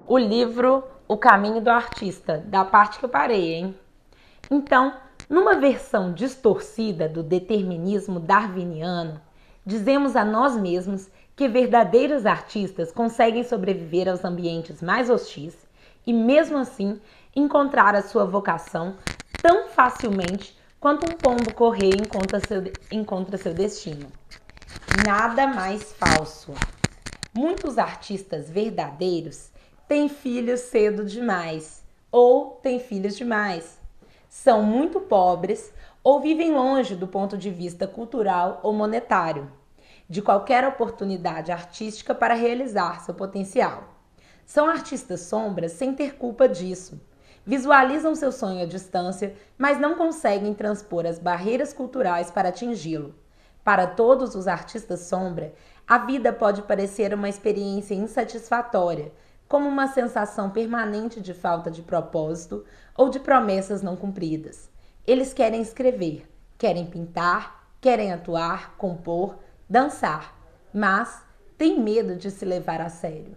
o livro O Caminho do Artista, da parte que eu parei, hein? Então, numa versão distorcida do determinismo darwiniano, dizemos a nós mesmos que verdadeiros artistas conseguem sobreviver aos ambientes mais hostis e, mesmo assim, encontrar a sua vocação tão facilmente quanto um pombo correio encontra seu destino. Nada mais falso. Muitos artistas verdadeiros têm filhos cedo demais ou têm filhos demais. São muito pobres ou vivem longe do ponto de vista cultural ou monetário de qualquer oportunidade artística para realizar seu potencial. São artistas sombras sem ter culpa disso. Visualizam seu sonho à distância, mas não conseguem transpor as barreiras culturais para atingi-lo. Para todos os artistas sombra, a vida pode parecer uma experiência insatisfatória, como uma sensação permanente de falta de propósito ou de promessas não cumpridas. Eles querem escrever, querem pintar, querem atuar, compor, dançar, mas têm medo de se levar a sério.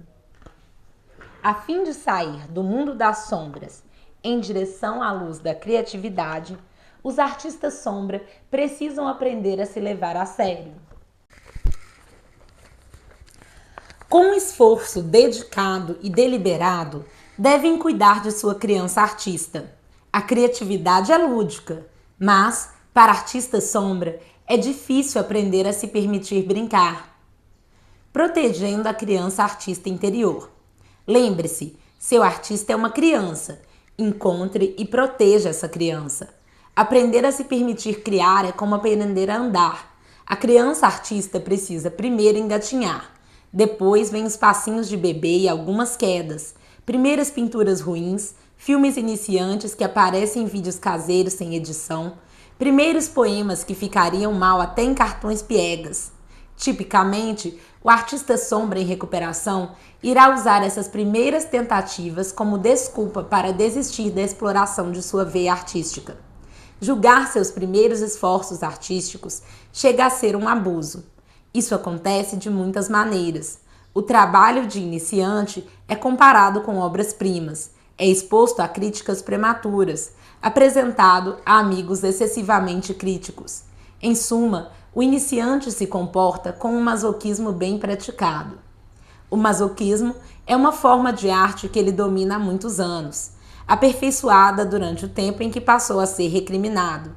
A fim de sair do mundo das sombras em direção à luz da criatividade, os artistas sombra precisam aprender a se levar a sério. Com esforço dedicado e deliberado, devem cuidar de sua criança artista. A criatividade é lúdica, mas, para artistas sombra, é difícil aprender a se permitir brincar. Protegendo a criança artista interior. Lembre-se, seu artista é uma criança. Encontre e proteja essa criança. Aprender a se permitir criar é como aprender a andar. A criança artista precisa primeiro engatinhar. Depois vem os passinhos de bebê e algumas quedas. Primeiras pinturas ruins, filmes iniciantes que aparecem em vídeos caseiros sem edição. Primeiros poemas que ficariam mal até em cartões piegas. Tipicamente, o artista sombra em recuperação irá usar essas primeiras tentativas como desculpa para desistir da exploração de sua veia artística. Julgar seus primeiros esforços artísticos chega a ser um abuso. Isso acontece de muitas maneiras. O trabalho de iniciante é comparado com obras-primas, é exposto a críticas prematuras, apresentado a amigos excessivamente críticos. Em suma, o iniciante se comporta com um masoquismo bem praticado. O masoquismo é uma forma de arte que ele domina há muitos anos, aperfeiçoada durante o tempo em que passou a ser recriminado.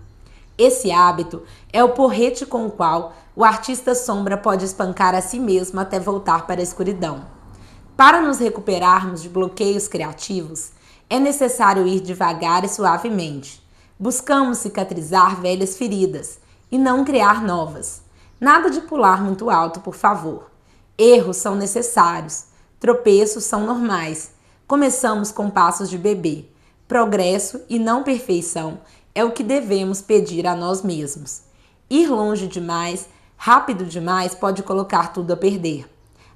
Esse hábito é o porrete com o qual o artista sombra pode espancar a si mesmo até voltar para a escuridão. Para nos recuperarmos de bloqueios criativos, é necessário ir devagar e suavemente. Buscamos cicatrizar velhas feridas e não criar novas. Nada de pular muito alto, por favor. Erros são necessários, tropeços são normais. Começamos com passos de bebê. Progresso e não perfeição é o que devemos pedir a nós mesmos. Ir longe demais, rápido demais, pode colocar tudo a perder.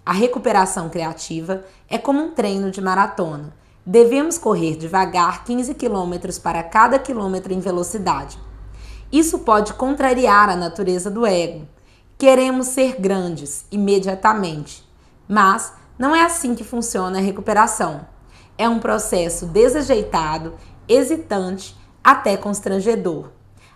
A recuperação criativa é como um treino de maratona. Devemos correr devagar 15 km para cada quilômetro em velocidade. Isso pode contrariar a natureza do ego. Queremos ser grandes imediatamente, mas não é assim que funciona a recuperação. É um processo desajeitado, hesitante, até constrangedor.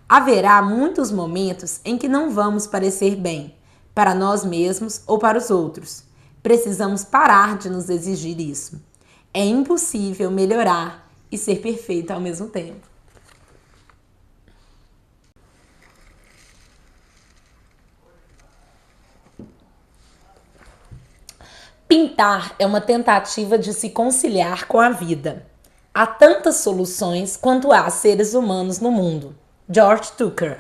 Haverá muitos momentos em que não vamos parecer bem, para nós mesmos ou para os outros. Precisamos parar de nos exigir isso. É impossível melhorar e ser perfeito ao mesmo tempo. Pintar é uma tentativa de se conciliar com a vida. Há tantas soluções quanto há seres humanos no mundo. George Tucker.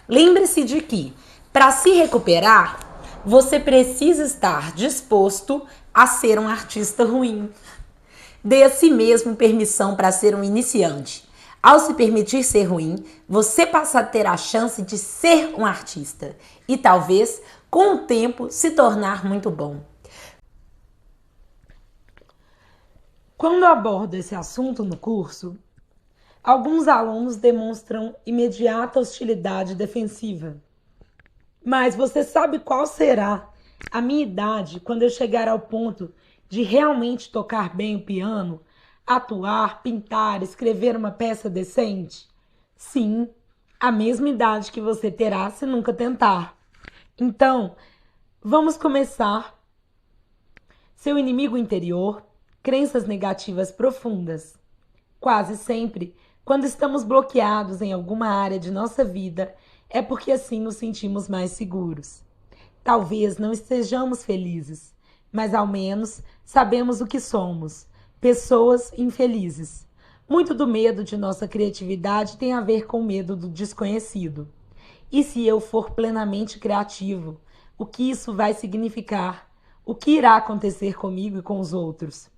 Lembre-se de que, para se recuperar, você precisa estar disposto a ser um artista ruim. Dê a si mesmo permissão para ser um iniciante. Ao se permitir ser ruim, você passa a ter a chance de ser um artista e talvez, com o tempo, se tornar muito bom. Quando abordo esse assunto no curso, alguns alunos demonstram imediata hostilidade defensiva. Mas você sabe qual será A minha idade, quando eu chegar ao ponto de realmente tocar bem o piano, atuar, pintar, escrever uma peça decente? Sim, a mesma idade que você terá se nunca tentar. Então, vamos começar. Seu inimigo interior, crenças negativas profundas. Quase sempre, quando estamos bloqueados em alguma área de nossa vida, é porque assim nos sentimos mais seguros. Talvez não estejamos felizes, mas ao menos sabemos o que somos: pessoas infelizes. Muito do medo de nossa criatividade tem a ver com o medo do desconhecido. E se eu for plenamente criativo, o que isso vai significar? O que irá acontecer comigo e com os outros?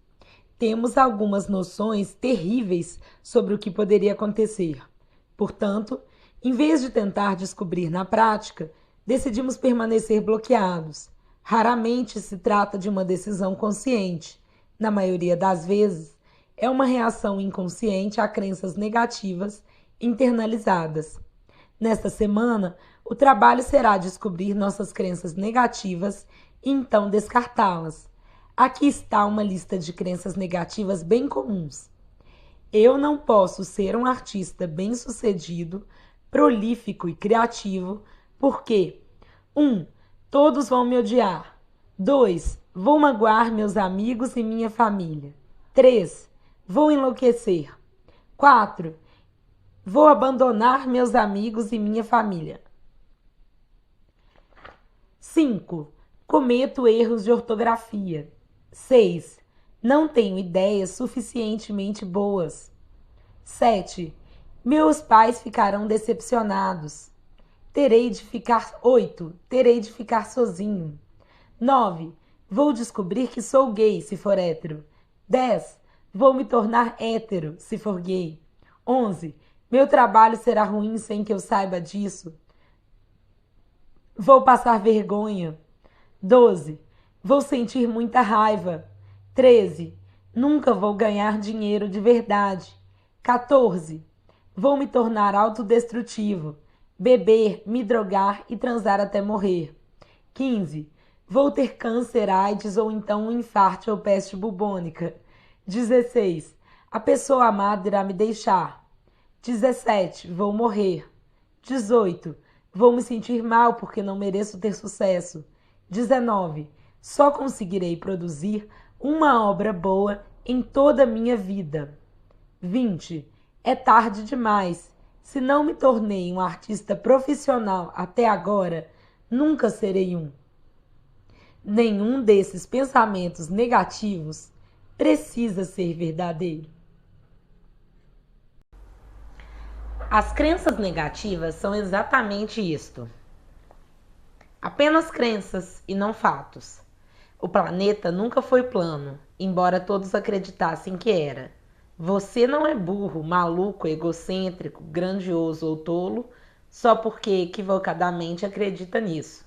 Temos algumas noções terríveis sobre o que poderia acontecer. Portanto, em vez de tentar descobrir na prática, decidimos permanecer bloqueados. Raramente se trata de uma decisão consciente. Na maioria das vezes, é uma reação inconsciente a crenças negativas internalizadas. Nesta semana, o trabalho será descobrir nossas crenças negativas e então descartá-las. Aqui está uma lista de crenças negativas bem comuns. Eu não posso ser um artista bem-sucedido, prolífico e criativo, porque 1. Todos vão me odiar. 2. Vou magoar meus amigos e minha família. 3. Vou enlouquecer. 4. Vou abandonar meus amigos e minha família. 5. Cometo erros de ortografia. 6. Não tenho ideias suficientemente boas. 7. Meus pais ficarão decepcionados. 8. Terei de ficar sozinho. 9. Vou descobrir que sou gay se for hétero. 10. Vou me tornar hétero se for gay. 11. Meu trabalho será ruim sem que eu saiba disso. Vou passar vergonha. 12. Vou sentir muita raiva. 13. Nunca vou ganhar dinheiro de verdade. 14. Vou me tornar autodestrutivo. Beber, me drogar e transar até morrer. 15. Vou ter câncer, AIDS ou então um infarto ou peste bubônica. 16. A pessoa amada irá me deixar. 17. Vou morrer. 18. Vou me sentir mal porque não mereço ter sucesso. 19. Só conseguirei produzir uma obra boa em toda a minha vida. 20. É tarde demais. Se não me tornei um artista profissional até agora, nunca serei um. Nenhum desses pensamentos negativos precisa ser verdadeiro. As crenças negativas são exatamente isto. Apenas crenças e não fatos. O planeta nunca foi plano, embora todos acreditassem que era. Você não é burro, maluco, egocêntrico, grandioso ou tolo só porque equivocadamente acredita nisso.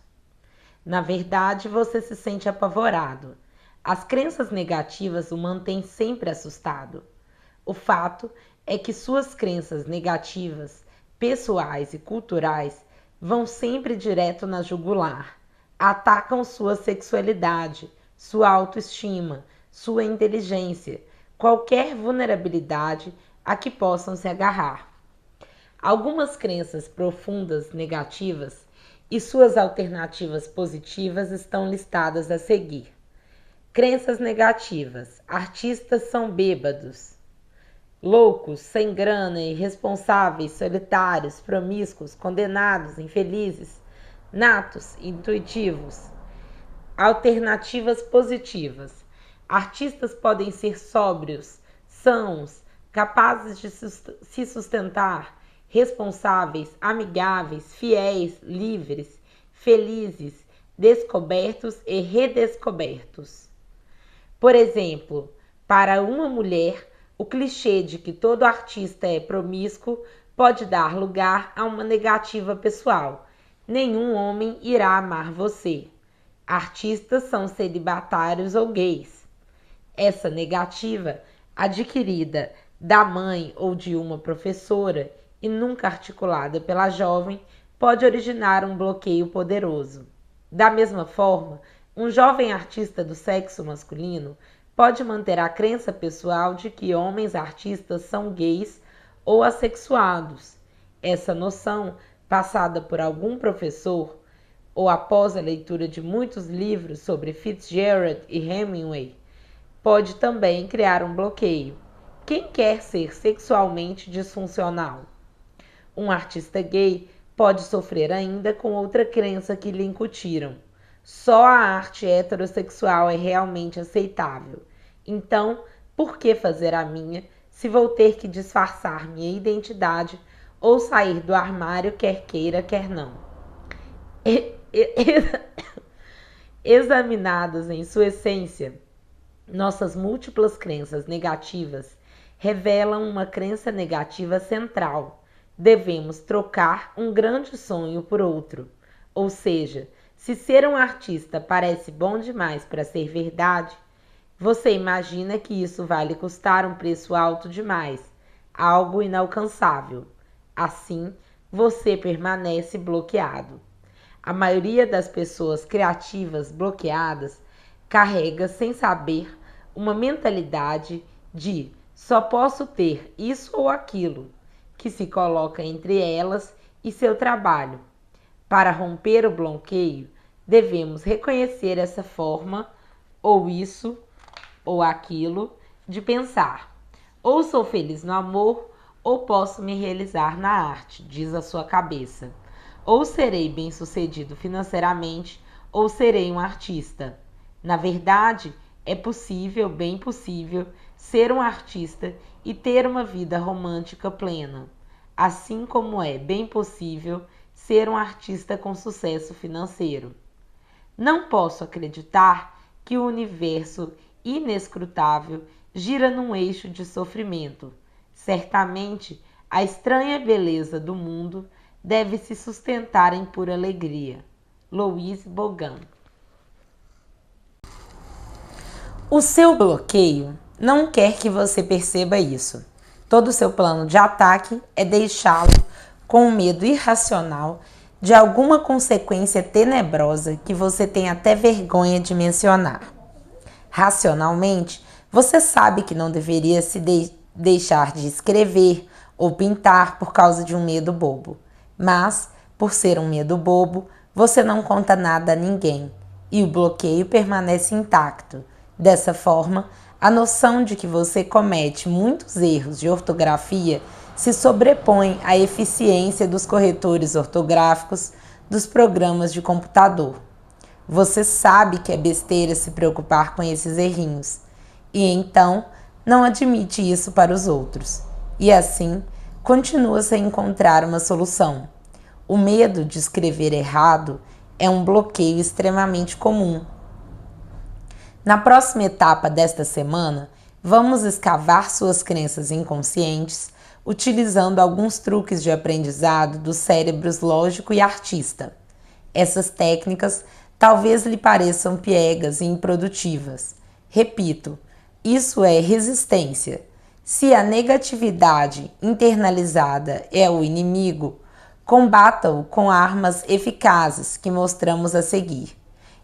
Na verdade, você se sente apavorado. As crenças negativas o mantêm sempre assustado. O fato é que suas crenças negativas, pessoais e culturais, vão sempre direto na jugular. Atacam sua sexualidade, sua autoestima, sua inteligência, qualquer vulnerabilidade a que possam se agarrar. Algumas crenças profundas negativas e suas alternativas positivas estão listadas a seguir. Crenças negativas. Artistas são bêbados. Loucos, sem grana, irresponsáveis, solitários, promíscuos, condenados, infelizes, natos, intuitivos. Alternativas positivas. Artistas podem ser sóbrios, sãos, capazes de se sustentar, responsáveis, amigáveis, fiéis, livres, felizes, descobertos e redescobertos. Por exemplo, para uma mulher, o clichê de que todo artista é promíscuo pode dar lugar a uma negativa pessoal. Nenhum homem irá amar você. Artistas são celibatários ou gays. Essa negativa, adquirida da mãe ou de uma professora e nunca articulada pela jovem, pode originar um bloqueio poderoso. Da mesma forma, Um jovem artista do sexo masculino pode manter a crença pessoal de que homens artistas são gays ou assexuados. Essa noção, passada por algum professor, ou após a leitura de muitos livros sobre Fitzgerald e Hemingway, pode também criar um bloqueio. Quem quer ser sexualmente disfuncional? Um artista gay pode sofrer ainda com outra crença que lhe incutiram. Só a arte heterossexual é realmente aceitável. Então, por que fazer a minha se vou ter que disfarçar minha identidade ou sair do armário quer queira, quer não? Examinadas em sua essência, nossas múltiplas crenças negativas revelam uma crença negativa central. Devemos trocar um grande sonho por outro. Ou seja, se ser um artista parece bom demais para ser verdade, você imagina que isso vai lhe custar um preço alto demais, algo inalcançável. Assim, você permanece bloqueado. A maioria das pessoas criativas bloqueadas carrega, sem saber, uma mentalidade de só posso ter isso ou aquilo, que se coloca entre elas e seu trabalho. Para romper o bloqueio, devemos reconhecer essa forma, ou isso, ou aquilo, de pensar. Ou sou feliz no amor, ou posso me realizar na arte, diz a sua cabeça. Ou serei bem-sucedido financeiramente, ou serei um artista. Na verdade, é possível, bem possível, ser um artista e ter uma vida romântica plena. Assim como é bem possível ser um artista com sucesso financeiro. Não posso acreditar que o universo inescrutável gira num eixo de sofrimento. Certamente, a estranha beleza do mundo deve se sustentar em pura alegria. Louise Bogan. O seu bloqueio não quer que você perceba isso. Todo o seu plano de ataque é deixá-lo com um medo irracional de alguma consequência tenebrosa que você tem até vergonha de mencionar. Racionalmente, você sabe que não deveria se deixar de escrever ou pintar por causa de um medo bobo. Mas, por ser um medo bobo, você não conta nada a ninguém e o bloqueio permanece intacto. Dessa forma, a noção de que você comete muitos erros de ortografia se sobrepõe à eficiência dos corretores ortográficos dos programas de computador. Você sabe que é besteira se preocupar com esses errinhos e então não admite isso para os outros. E assim, continua sem encontrar uma solução. O medo de escrever errado é um bloqueio extremamente comum. Na próxima etapa desta semana, vamos escavar suas crenças inconscientes utilizando alguns truques de aprendizado dos cérebros lógico e artista. Essas técnicas talvez lhe pareçam piegas e improdutivas. Repito, isso é resistência. Se a negatividade internalizada é o inimigo, combata-o com armas eficazes que mostramos a seguir.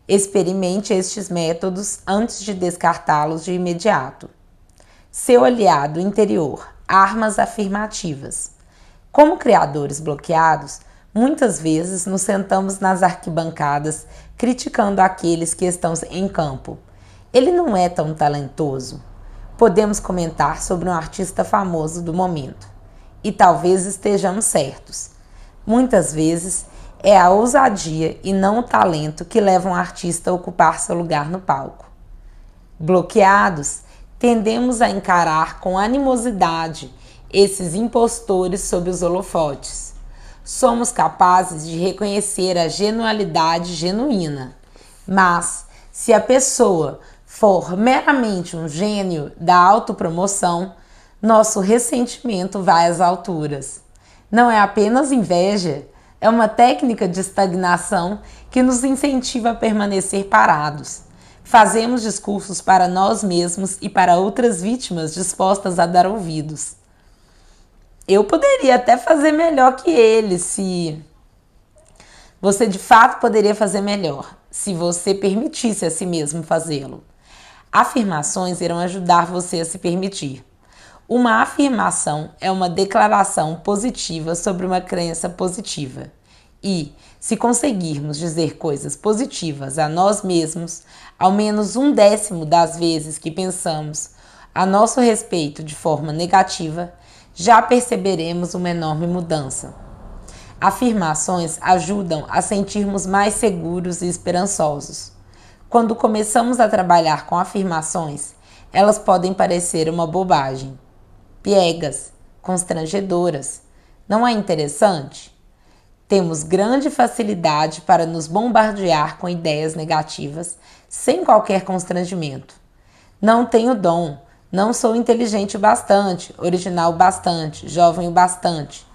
Experimente estes métodos antes de descartá-los de imediato. Seu aliado interior, armas afirmativas. Como criadores bloqueados, muitas vezes nos sentamos nas arquibancadas criticando aqueles que estão em campo. Ele não é tão talentoso. Podemos comentar sobre um artista famoso do momento. E talvez estejamos certos. Muitas vezes é a ousadia e não o talento que leva um artista a ocupar seu lugar no palco. Bloqueados, tendemos a encarar com animosidade esses impostores sob os holofotes. Somos capazes de reconhecer a genialidade genuína, mas se a pessoa for meramente um gênio da autopromoção, nosso ressentimento vai às alturas. Não é apenas inveja, é uma técnica de estagnação que nos incentiva a permanecer parados. Fazemos discursos para nós mesmos e para outras vítimas dispostas a dar ouvidos. Eu poderia até fazer melhor que ele se... Você de fato poderia fazer melhor, se você permitisse a si mesmo fazê-lo. Afirmações irão ajudar você a se permitir. Uma afirmação é uma declaração positiva sobre uma crença positiva. E, se conseguirmos dizer coisas positivas a nós mesmos, ao menos 1/10 das vezes que pensamos a nosso respeito de forma negativa, já perceberemos uma enorme mudança. Afirmações ajudam a sentirmos mais seguros e esperançosos. Quando começamos a trabalhar com afirmações, elas podem parecer uma bobagem, piegas, constrangedoras. Não é interessante? Temos grande facilidade para nos bombardear com ideias negativas sem qualquer constrangimento. Não tenho dom, não sou inteligente o bastante, original o bastante, jovem o bastante.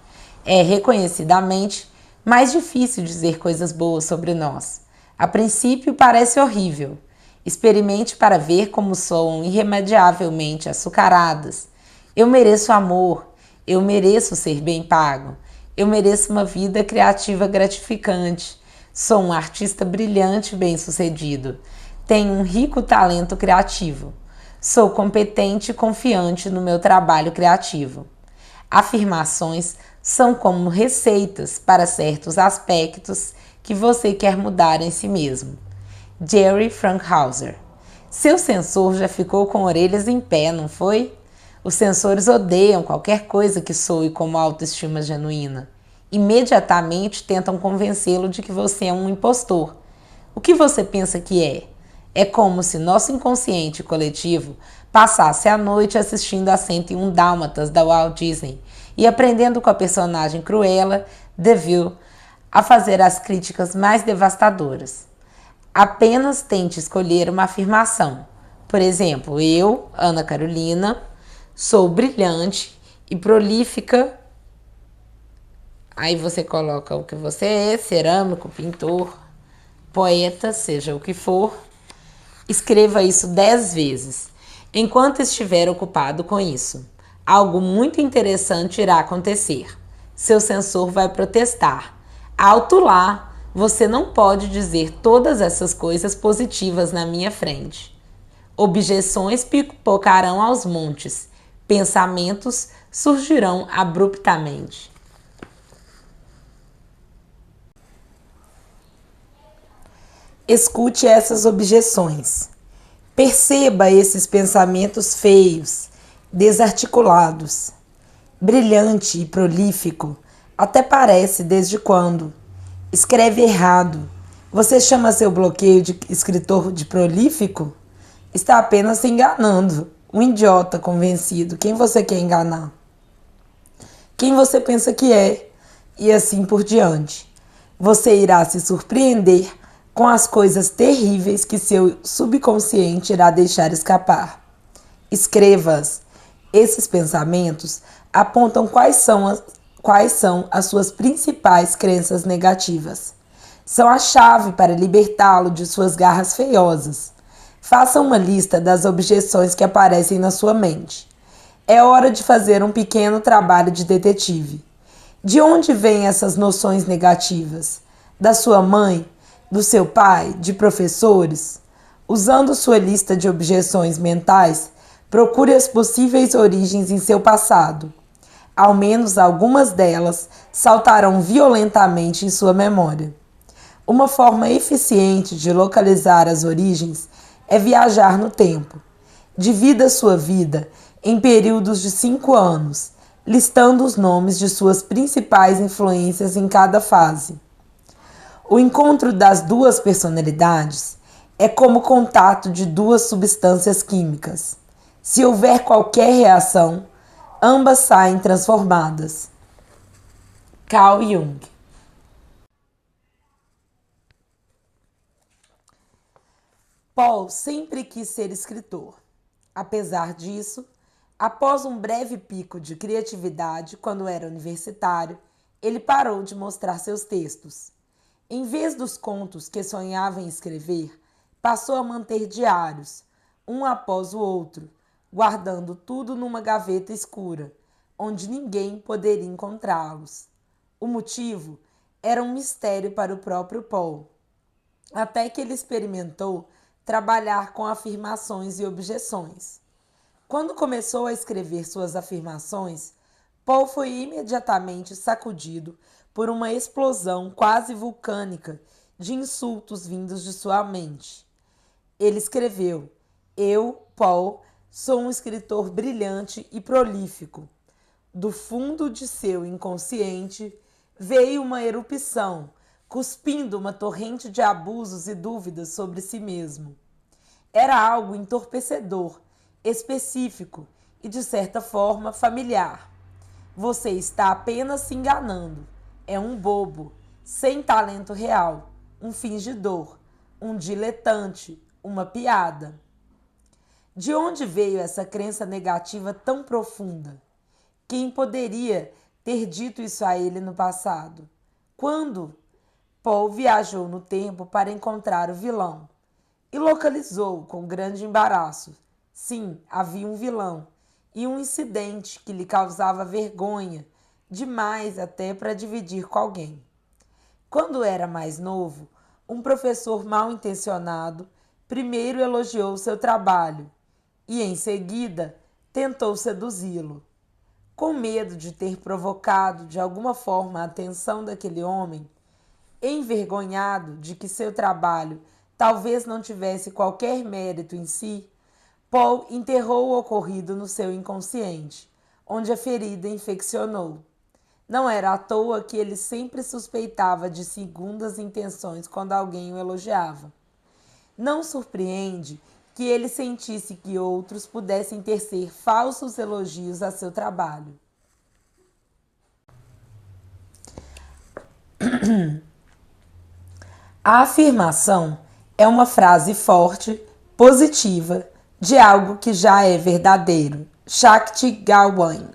É reconhecidamente mais difícil dizer coisas boas sobre nós. A princípio parece horrível. Experimente para ver como soam irremediavelmente açucaradas. Eu mereço amor, eu mereço ser bem pago, eu mereço uma vida criativa gratificante. Sou um artista brilhante e bem-sucedido. Tenho um rico talento criativo. Sou competente e confiante no meu trabalho criativo. Afirmações são como receitas para certos aspectos que você quer mudar em si mesmo. Jerry Frankhauser. Seu sensor já ficou com orelhas em pé, não foi? Os sensores odeiam qualquer coisa que soe como autoestima genuína. Imediatamente tentam convencê-lo de que você é um impostor. O que você pensa que é? É como se nosso inconsciente coletivo passasse a noite assistindo a 101 Dálmatas da Walt Disney e aprendendo com a personagem Cruella de Vil a fazer as críticas mais devastadoras. Apenas tente escolher uma afirmação. Por exemplo, eu, Ana Carolina, sou brilhante e prolífica. Aí você coloca o que você é, cerâmico, pintor, poeta, seja o que for. Escreva isso 10 vezes, enquanto estiver ocupado com isso. Algo muito interessante irá acontecer. Seu sensor vai protestar. Alto lá! Você não pode dizer todas essas coisas positivas na minha frente. Objeções pipocarão aos montes. Pensamentos surgirão abruptamente. Escute essas objeções. Perceba esses pensamentos feios, desarticulados. Brilhante e prolífico, até parece desde quando. Escreve errado. Você chama seu bloqueio de escritor de prolífico? Está apenas se enganando. Um idiota convencido. Quem você quer enganar? Quem você pensa que é? E assim por diante. Você irá se surpreender com as coisas terríveis que seu subconsciente irá deixar escapar. Escreva-as. Esses pensamentos apontam quais são as suas principais crenças negativas. São a chave para libertá-lo de suas garras feiosas. Faça uma lista das objeções que aparecem na sua mente. É hora de fazer um pequeno trabalho de detetive. De onde vêm essas noções negativas? Da sua mãe? Do seu pai? De professores? Usando sua lista de objeções mentais, procure as possíveis origens em seu passado. Ao menos algumas delas saltarão violentamente em sua memória. Uma forma eficiente de localizar as origens é viajar no tempo. Divida sua vida em períodos de 5 anos, listando os nomes de suas principais influências em cada fase. O encontro das duas personalidades é como o contato de duas substâncias químicas. Se houver qualquer reação, ambas saem transformadas. Carl Jung. Paul sempre quis ser escritor. Apesar disso, após um breve pico de criatividade quando era universitário, ele parou de mostrar seus textos. Em vez dos contos que sonhava em escrever, passou a manter diários, um após o outro, guardando tudo numa gaveta escura, onde ninguém poderia encontrá-los. O motivo era um mistério para o próprio Paul, até que ele experimentou trabalhar com afirmações e objeções. Quando começou a escrever suas afirmações, Paul foi imediatamente sacudido por uma explosão quase vulcânica de insultos vindos de sua mente. Ele escreveu: Eu, Paul, sou um escritor brilhante e prolífico. Do fundo de seu inconsciente veio uma erupção, cuspindo uma torrente de abusos e dúvidas sobre si mesmo. Era algo entorpecedor, específico e, de certa forma, familiar. Você está apenas se enganando. É um bobo, sem talento real, um fingidor, um diletante, uma piada. De onde veio essa crença negativa tão profunda? Quem poderia ter dito isso a ele no passado? Quando? Paul viajou no tempo para encontrar o vilão e localizou-o com grande embaraço. Sim, havia um vilão e um incidente que lhe causava vergonha, demais até para dividir com alguém. Quando era mais novo, um professor mal intencionado primeiro elogiou seu trabalho e, em seguida, tentou seduzi-lo. Com medo de ter provocado de alguma forma a atenção daquele homem, envergonhado de que seu trabalho talvez não tivesse qualquer mérito em si, Paul enterrou o ocorrido no seu inconsciente, onde a ferida infeccionou. Não era à toa que ele sempre suspeitava de segundas intenções quando alguém o elogiava. Não surpreende que ele sentisse que outros pudessem tecer falsos elogios a seu trabalho. A afirmação é uma frase forte, positiva, de algo que já é verdadeiro. Shakti Gawain.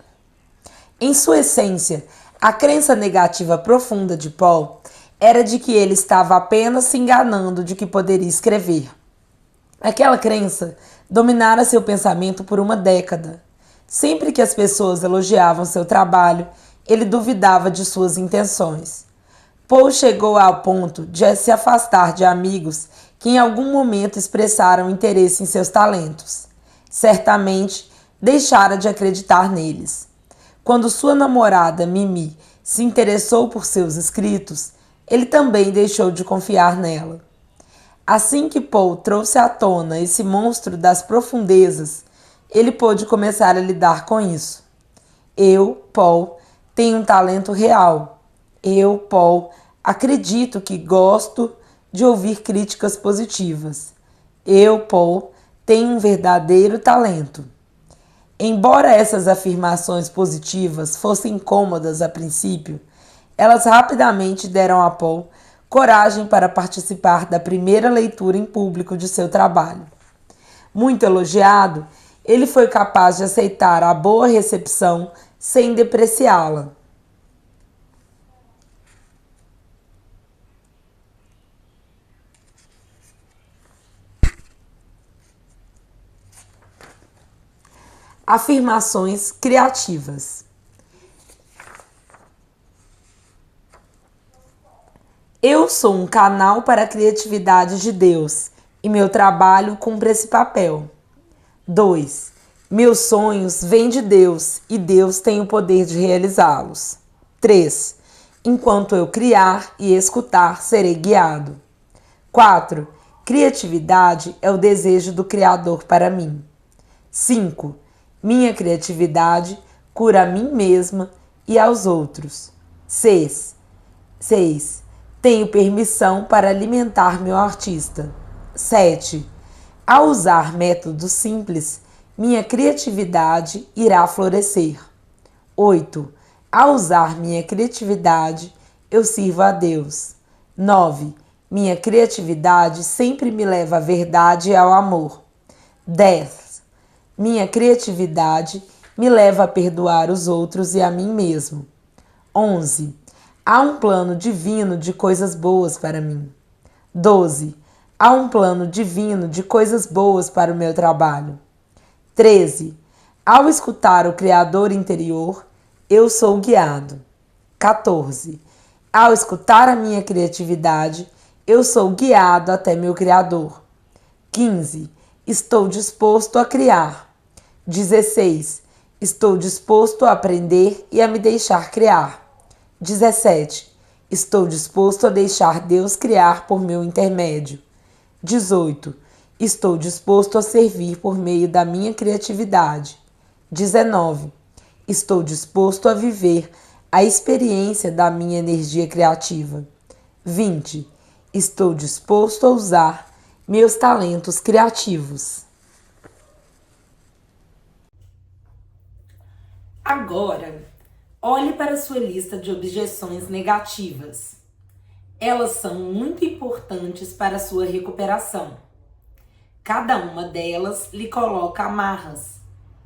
Em sua essência, a crença negativa profunda de Paul era de que ele estava apenas se enganando de que poderia escrever. Aquela crença dominara seu pensamento por uma década. Sempre que as pessoas elogiavam seu trabalho, ele duvidava de suas intenções. Paul chegou ao ponto de se afastar de amigos que em algum momento expressaram interesse em seus talentos. Certamente deixara de acreditar neles. Quando sua namorada, Mimi, se interessou por seus escritos, ele também deixou de confiar nela. Assim que Paul trouxe à tona esse monstro das profundezas, ele pôde começar a lidar com isso. Eu, Paul, tenho um talento real. Eu, Paul, acredito que gosto de ouvir críticas positivas. Eu, Paul, tenho um verdadeiro talento. Embora essas afirmações positivas fossem incômodas a princípio, elas rapidamente deram a Paul coragem para participar da primeira leitura em público de seu trabalho. Muito elogiado, ele foi capaz de aceitar a boa recepção sem depreciá-la. Afirmações criativas. Eu sou um canal para a criatividade de Deus e meu trabalho cumpre esse papel. 2. Meus sonhos vêm de Deus e Deus tem o poder de realizá-los. 3. Enquanto eu criar e escutar, serei guiado. 4. Criatividade é o desejo do Criador para mim. 5. Minha criatividade cura a mim mesma e aos outros. 6. Tenho permissão para alimentar meu artista. 7. Ao usar métodos simples, minha criatividade irá florescer. 8. Ao usar minha criatividade, eu sirvo a Deus. 9. Minha criatividade sempre me leva à verdade e ao amor. 10. Minha criatividade me leva a perdoar os outros e a mim mesmo. 11. Há um plano divino de coisas boas para mim. 12. Há um plano divino de coisas boas para o meu trabalho. 13. Ao escutar o Criador interior, eu sou guiado. 14. Ao escutar a minha criatividade, eu sou guiado até meu Criador. 15. Estou disposto a criar. 16. Estou disposto a aprender e a me deixar criar. 17. Estou disposto a deixar Deus criar por meu intermédio. 18. Estou disposto a servir por meio da minha criatividade. 19. Estou disposto a viver a experiência da minha energia criativa. 20. Estou disposto a usar meus talentos criativos. Agora, olhe para sua lista de objeções negativas. Elas são muito importantes para a sua recuperação. Cada uma delas lhe coloca amarras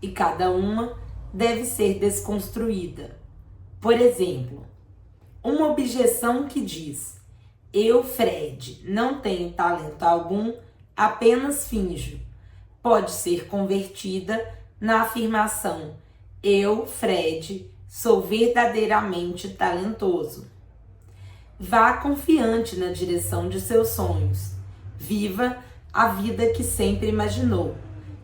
e cada uma deve ser desconstruída. Por exemplo, uma objeção que diz: eu, Fred, não tenho talento algum, apenas finjo, pode ser convertida na afirmação: eu, Fred, sou verdadeiramente talentoso. Vá confiante na direção de seus sonhos. Viva a vida que sempre imaginou.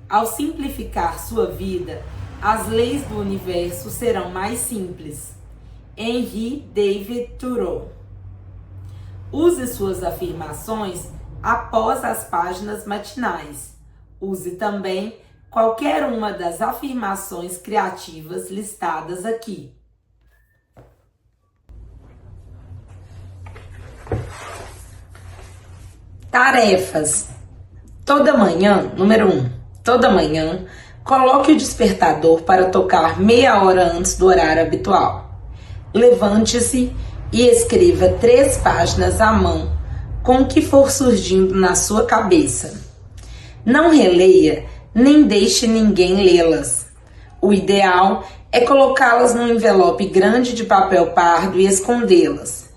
Ao simplificar sua vida, as leis do universo serão mais simples. Henry David Thoreau. Use suas afirmações após as páginas matinais. Use também qualquer uma das afirmações criativas listadas aqui. Tarefas. Toda manhã, número 1. Toda manhã, coloque o despertador para tocar meia hora antes do horário habitual. Levante-se e escreva 3 páginas à mão com o que for surgindo na sua cabeça. Não releia, nem deixe ninguém lê-las. O ideal é colocá-las num envelope grande de papel pardo e escondê-las.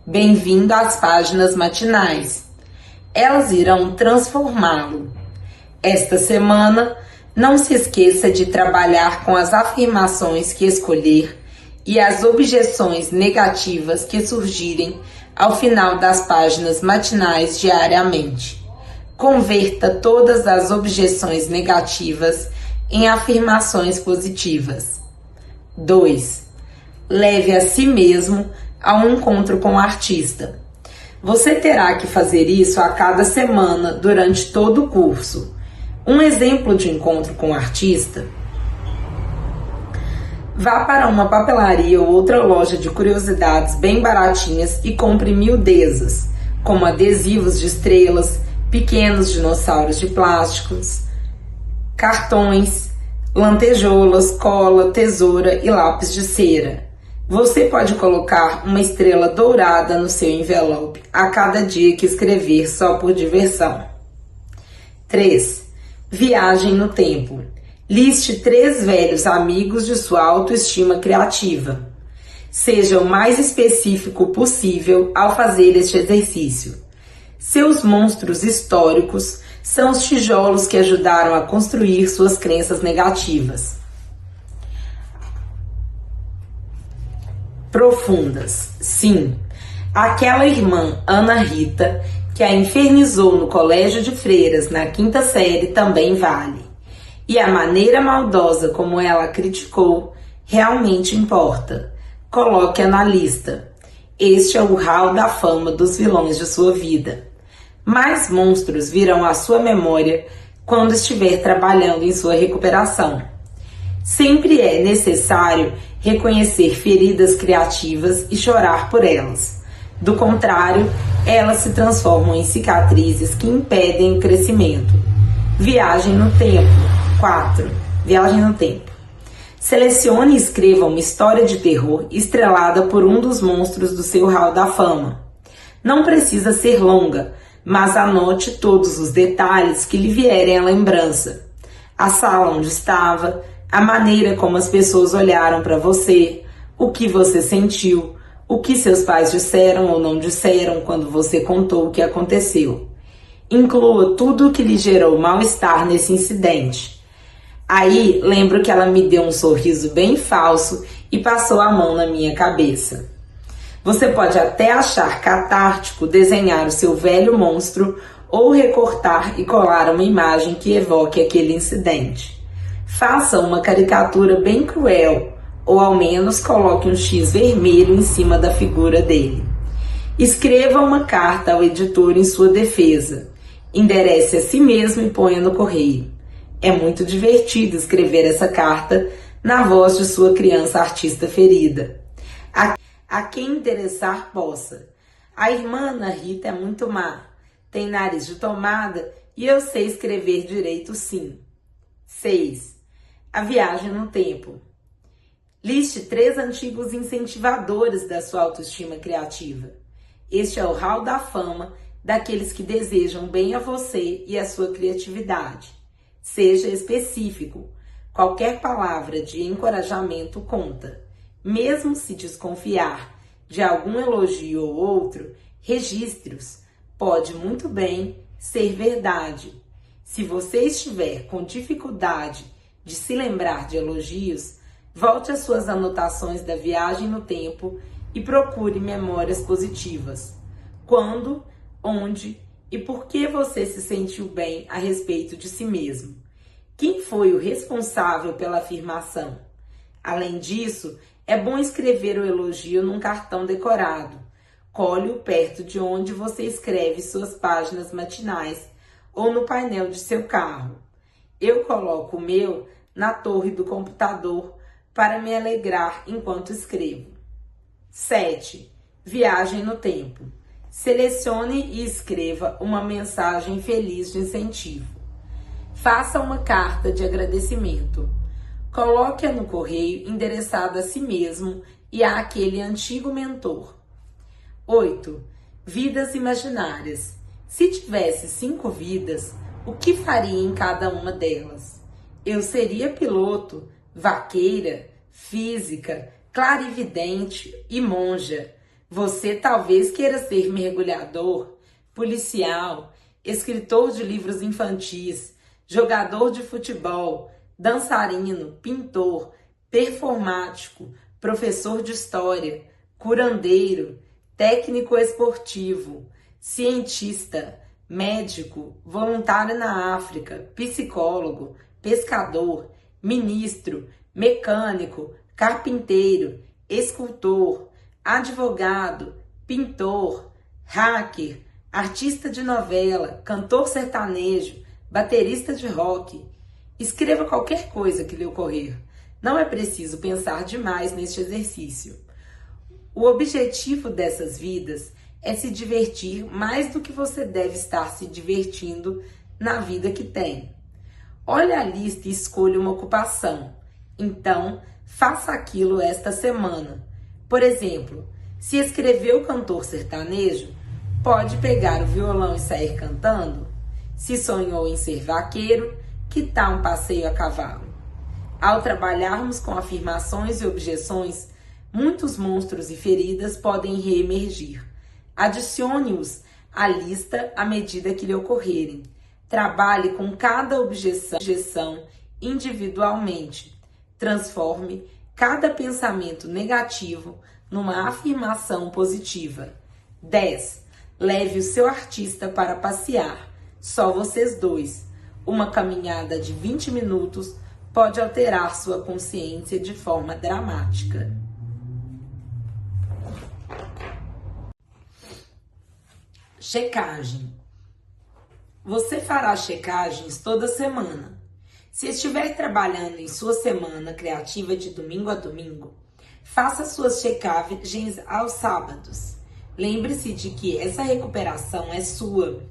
Bem-vindo às páginas matinais. Elas irão transformá-lo. Esta semana, não se esqueça de trabalhar com as afirmações que escolher e as objeções negativas que surgirem ao final das páginas matinais diariamente. Converta todas as objeções negativas em afirmações positivas. 2. Leve a si mesmo a um encontro com o artista. Você terá que fazer isso a cada semana durante todo o curso. Um exemplo de encontro com o artista: vá para uma papelaria ou outra loja de curiosidades bem baratinhas e compre miudezas, como adesivos de estrelas, pequenos dinossauros de plásticos, cartões, lantejoulas, cola, tesoura e lápis de cera. Você pode colocar uma estrela dourada no seu envelope a cada dia que escrever só por diversão. 3. Viagem no tempo. Liste 3 velhos amigos de sua autoestima criativa. Seja o mais específico possível ao fazer este exercício. Seus monstros históricos são os tijolos que ajudaram a construir suas crenças negativas. Profundas. Sim, aquela irmã Ana Rita que a infernizou no colégio de freiras na 5ª série também vale. E a maneira maldosa como ela a criticou realmente importa. Coloque-a na lista. Este é o hall da fama dos vilões de sua vida. Mais monstros virão à sua memória quando estiver trabalhando em sua recuperação. Sempre é necessário reconhecer feridas criativas e chorar por elas. Do contrário, elas se transformam em cicatrizes que impedem o crescimento. Viagem no tempo. 4. Viagem no tempo. Selecione e escreva uma história de terror estrelada por um dos monstros do seu hall da fama. Não precisa ser longa, mas anote todos os detalhes que lhe vierem à lembrança. A sala onde estava, a maneira como as pessoas olharam para você, o que você sentiu, o que seus pais disseram ou não disseram quando você contou o que aconteceu. Inclua tudo o que lhe gerou mal-estar nesse incidente. Aí, lembro que ela me deu um sorriso bem falso e passou a mão na minha cabeça. Você pode até achar catártico desenhar o seu velho monstro ou recortar e colar uma imagem que evoque aquele incidente. Faça uma caricatura bem cruel, ou ao menos coloque um X vermelho em cima da figura dele. Escreva uma carta ao editor em sua defesa. Enderece a si mesmo e ponha no correio. É muito divertido escrever essa carta na voz de sua criança artista ferida. A quem interessar possa. A irmã Ana Rita é muito má. Tem nariz de tomada e eu sei escrever direito sim. 6. A viagem no tempo. Liste 3 antigos incentivadores da sua autoestima criativa. Este é o hall da fama daqueles que desejam bem a você e a sua criatividade. Seja específico. Qualquer palavra de encorajamento conta. Mesmo se desconfiar de algum elogio ou outro, registre-os. Pode muito bem ser verdade. Se você estiver com dificuldade de se lembrar de elogios, volte às suas anotações da viagem no tempo e procure memórias positivas. Quando, onde e por que você se sentiu bem a respeito de si mesmo? Quem foi o responsável pela afirmação? Além disso, é bom escrever o elogio num cartão decorado. Cole-o perto de onde você escreve suas páginas matinais ou no painel de seu carro. Eu coloco o meu na torre do computador para me alegrar enquanto escrevo. 7. Viagem no tempo. Selecione e escreva uma mensagem feliz de incentivo. Faça uma carta de agradecimento. Coloque-a no correio endereçada a si mesmo e àquele antigo mentor. 8. Vidas imaginárias. Se tivesse 5 vidas, o que faria em cada uma delas? Eu seria piloto, vaqueira, física, clarividente e monja. Você talvez queira ser mergulhador, policial, escritor de livros infantis, jogador de futebol, dançarino, pintor, performático, professor de história, curandeiro, técnico esportivo, cientista, médico, voluntário na África, psicólogo, pescador, ministro, mecânico, carpinteiro, escultor, advogado, pintor, hacker, artista de novela, cantor sertanejo, baterista de rock. Escreva qualquer coisa que lhe ocorrer. Não é preciso pensar demais neste exercício. O objetivo dessas vidas é se divertir mais do que você deve estar se divertindo na vida que tem. Olhe a lista e escolha uma ocupação. Então, faça aquilo esta semana. Por exemplo, se escreveu cantor sertanejo, pode pegar o violão e sair cantando? Se sonhou em ser vaqueiro, que tal um passeio a cavalo? Ao trabalharmos com afirmações e objeções, muitos monstros e feridas podem reemergir. Adicione-os à lista à medida que lhe ocorrerem. Trabalhe com cada objeção individualmente. Transforme cada pensamento negativo numa afirmação positiva. 10. Leve o seu artista para passear. Só vocês dois. Uma caminhada de 20 minutos pode alterar sua consciência de forma dramática. Checagem. Você fará checagens toda semana. Se estiver trabalhando em sua semana criativa de domingo a domingo, faça suas checagens aos sábados. Lembre-se de que essa recuperação é sua.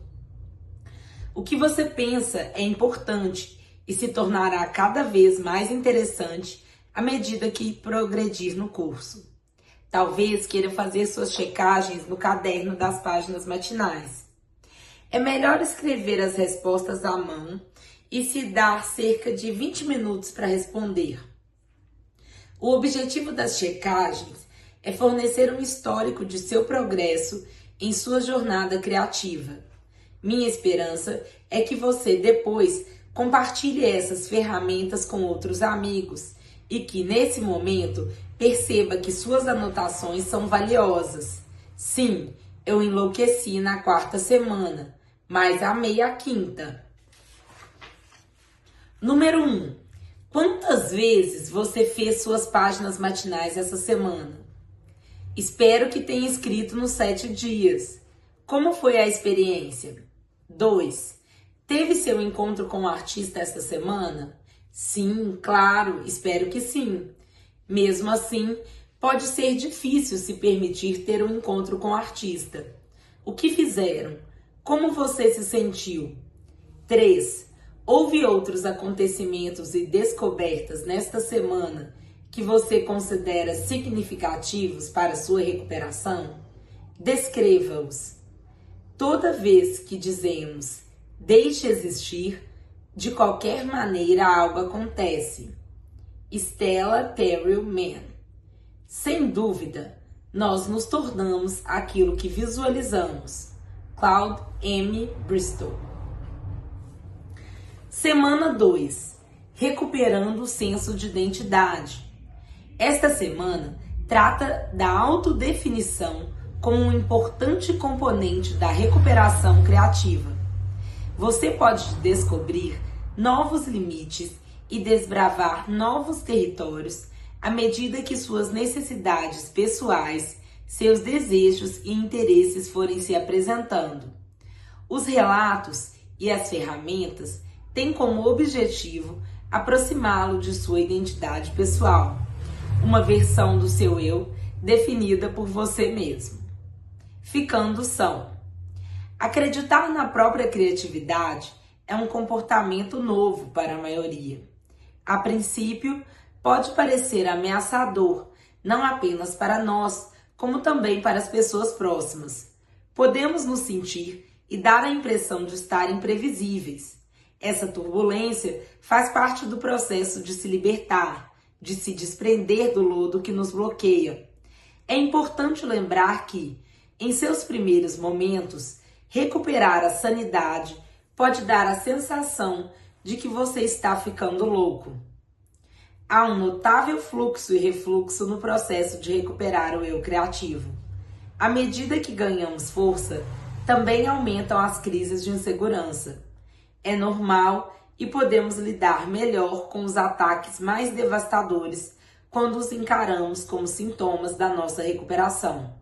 O que você pensa é importante e se tornará cada vez mais interessante à medida que progredir no curso. Talvez queira fazer suas checagens no caderno das páginas matinais. É melhor escrever as respostas à mão e se dar cerca de 20 minutos para responder. O objetivo das checagens é fornecer um histórico de seu progresso em sua jornada criativa. Minha esperança é que você depois compartilhe essas ferramentas com outros amigos e que, nesse momento, perceba que suas anotações são valiosas. Sim, eu enlouqueci na quarta semana, mas amei a quinta. Número 1. Quantas vezes você fez suas páginas matinais essa semana? Espero que tenha escrito nos 7 dias. Como foi a experiência? 2. Teve seu encontro com o artista esta semana? Sim, claro, espero que sim. Mesmo assim, pode ser difícil se permitir ter um encontro com o artista. O que fizeram? Como você se sentiu? 3. Houve outros acontecimentos e descobertas nesta semana que você considera significativos para sua recuperação? Descreva-os. Toda vez que dizemos deixe existir, de qualquer maneira algo acontece. Stella Terrell Mann. Sem dúvida, nós nos tornamos aquilo que visualizamos. Claude M. Bristol. Semana 2. Recuperando o senso de identidade. Esta semana trata da autodefinição como um importante componente da recuperação criativa. Você pode descobrir novos limites e desbravar novos territórios à medida que suas necessidades pessoais, seus desejos e interesses forem se apresentando. Os relatos e as ferramentas têm como objetivo aproximá-lo de sua identidade pessoal, uma versão do seu eu definida por você mesmo. Ficando são. Acreditar na própria criatividade é um comportamento novo para a maioria. A princípio, pode parecer ameaçador, não apenas para nós, como também para as pessoas próximas. Podemos nos sentir e dar a impressão de estar imprevisíveis. Essa turbulência faz parte do processo de se libertar, de se desprender do lodo que nos bloqueia. É importante lembrar que, em seus primeiros momentos, recuperar a sanidade pode dar a sensação de que você está ficando louco. Há um notável fluxo e refluxo no processo de recuperar o eu criativo. À medida que ganhamos força, também aumentam as crises de insegurança. É normal e podemos lidar melhor com os ataques mais devastadores quando os encaramos como sintomas da nossa recuperação.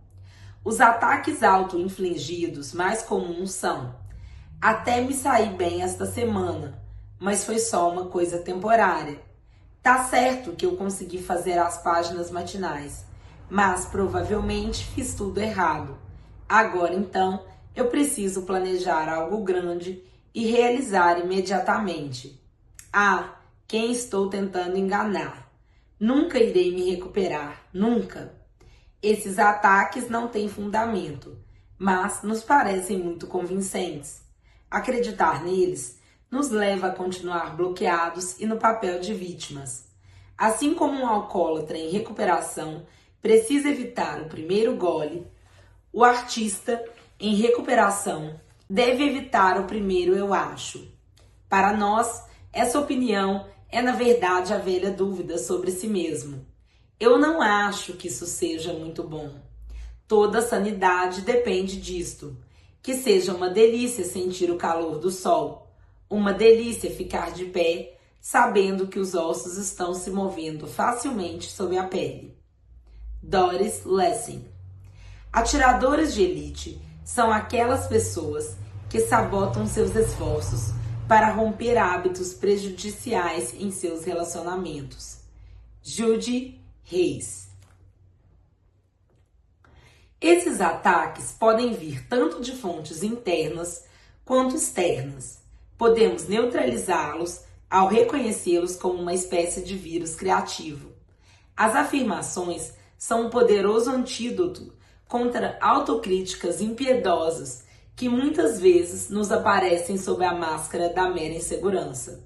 Os ataques auto-infligidos mais comuns são: até me saí bem esta semana, mas foi só uma coisa temporária. Tá certo que eu consegui fazer as páginas matinais, mas provavelmente fiz tudo errado. Agora então, eu preciso planejar algo grande e realizar imediatamente. Ah, quem estou tentando enganar? Nunca irei me recuperar, nunca. Esses ataques não têm fundamento, mas nos parecem muito convincentes. Acreditar neles nos leva a continuar bloqueados e no papel de vítimas. Assim como um alcoólatra em recuperação precisa evitar o primeiro gole, o artista em recuperação deve evitar o primeiro eu acho. Para nós, essa opinião é na verdade a velha dúvida sobre si mesmo. Eu não acho que isso seja muito bom. Toda sanidade depende disto. Que seja uma delícia sentir o calor do sol. Uma delícia ficar de pé, sabendo que os ossos estão se movendo facilmente sob a pele. Doris Lessing. Atiradores de elite são aquelas pessoas que sabotam seus esforços para romper hábitos prejudiciais em seus relacionamentos. Judy Reis. Esses ataques podem vir tanto de fontes internas quanto externas. Podemos neutralizá-los ao reconhecê-los como uma espécie de vírus criativo. As afirmações são um poderoso antídoto contra autocríticas impiedosas que muitas vezes nos aparecem sob a máscara da mera insegurança.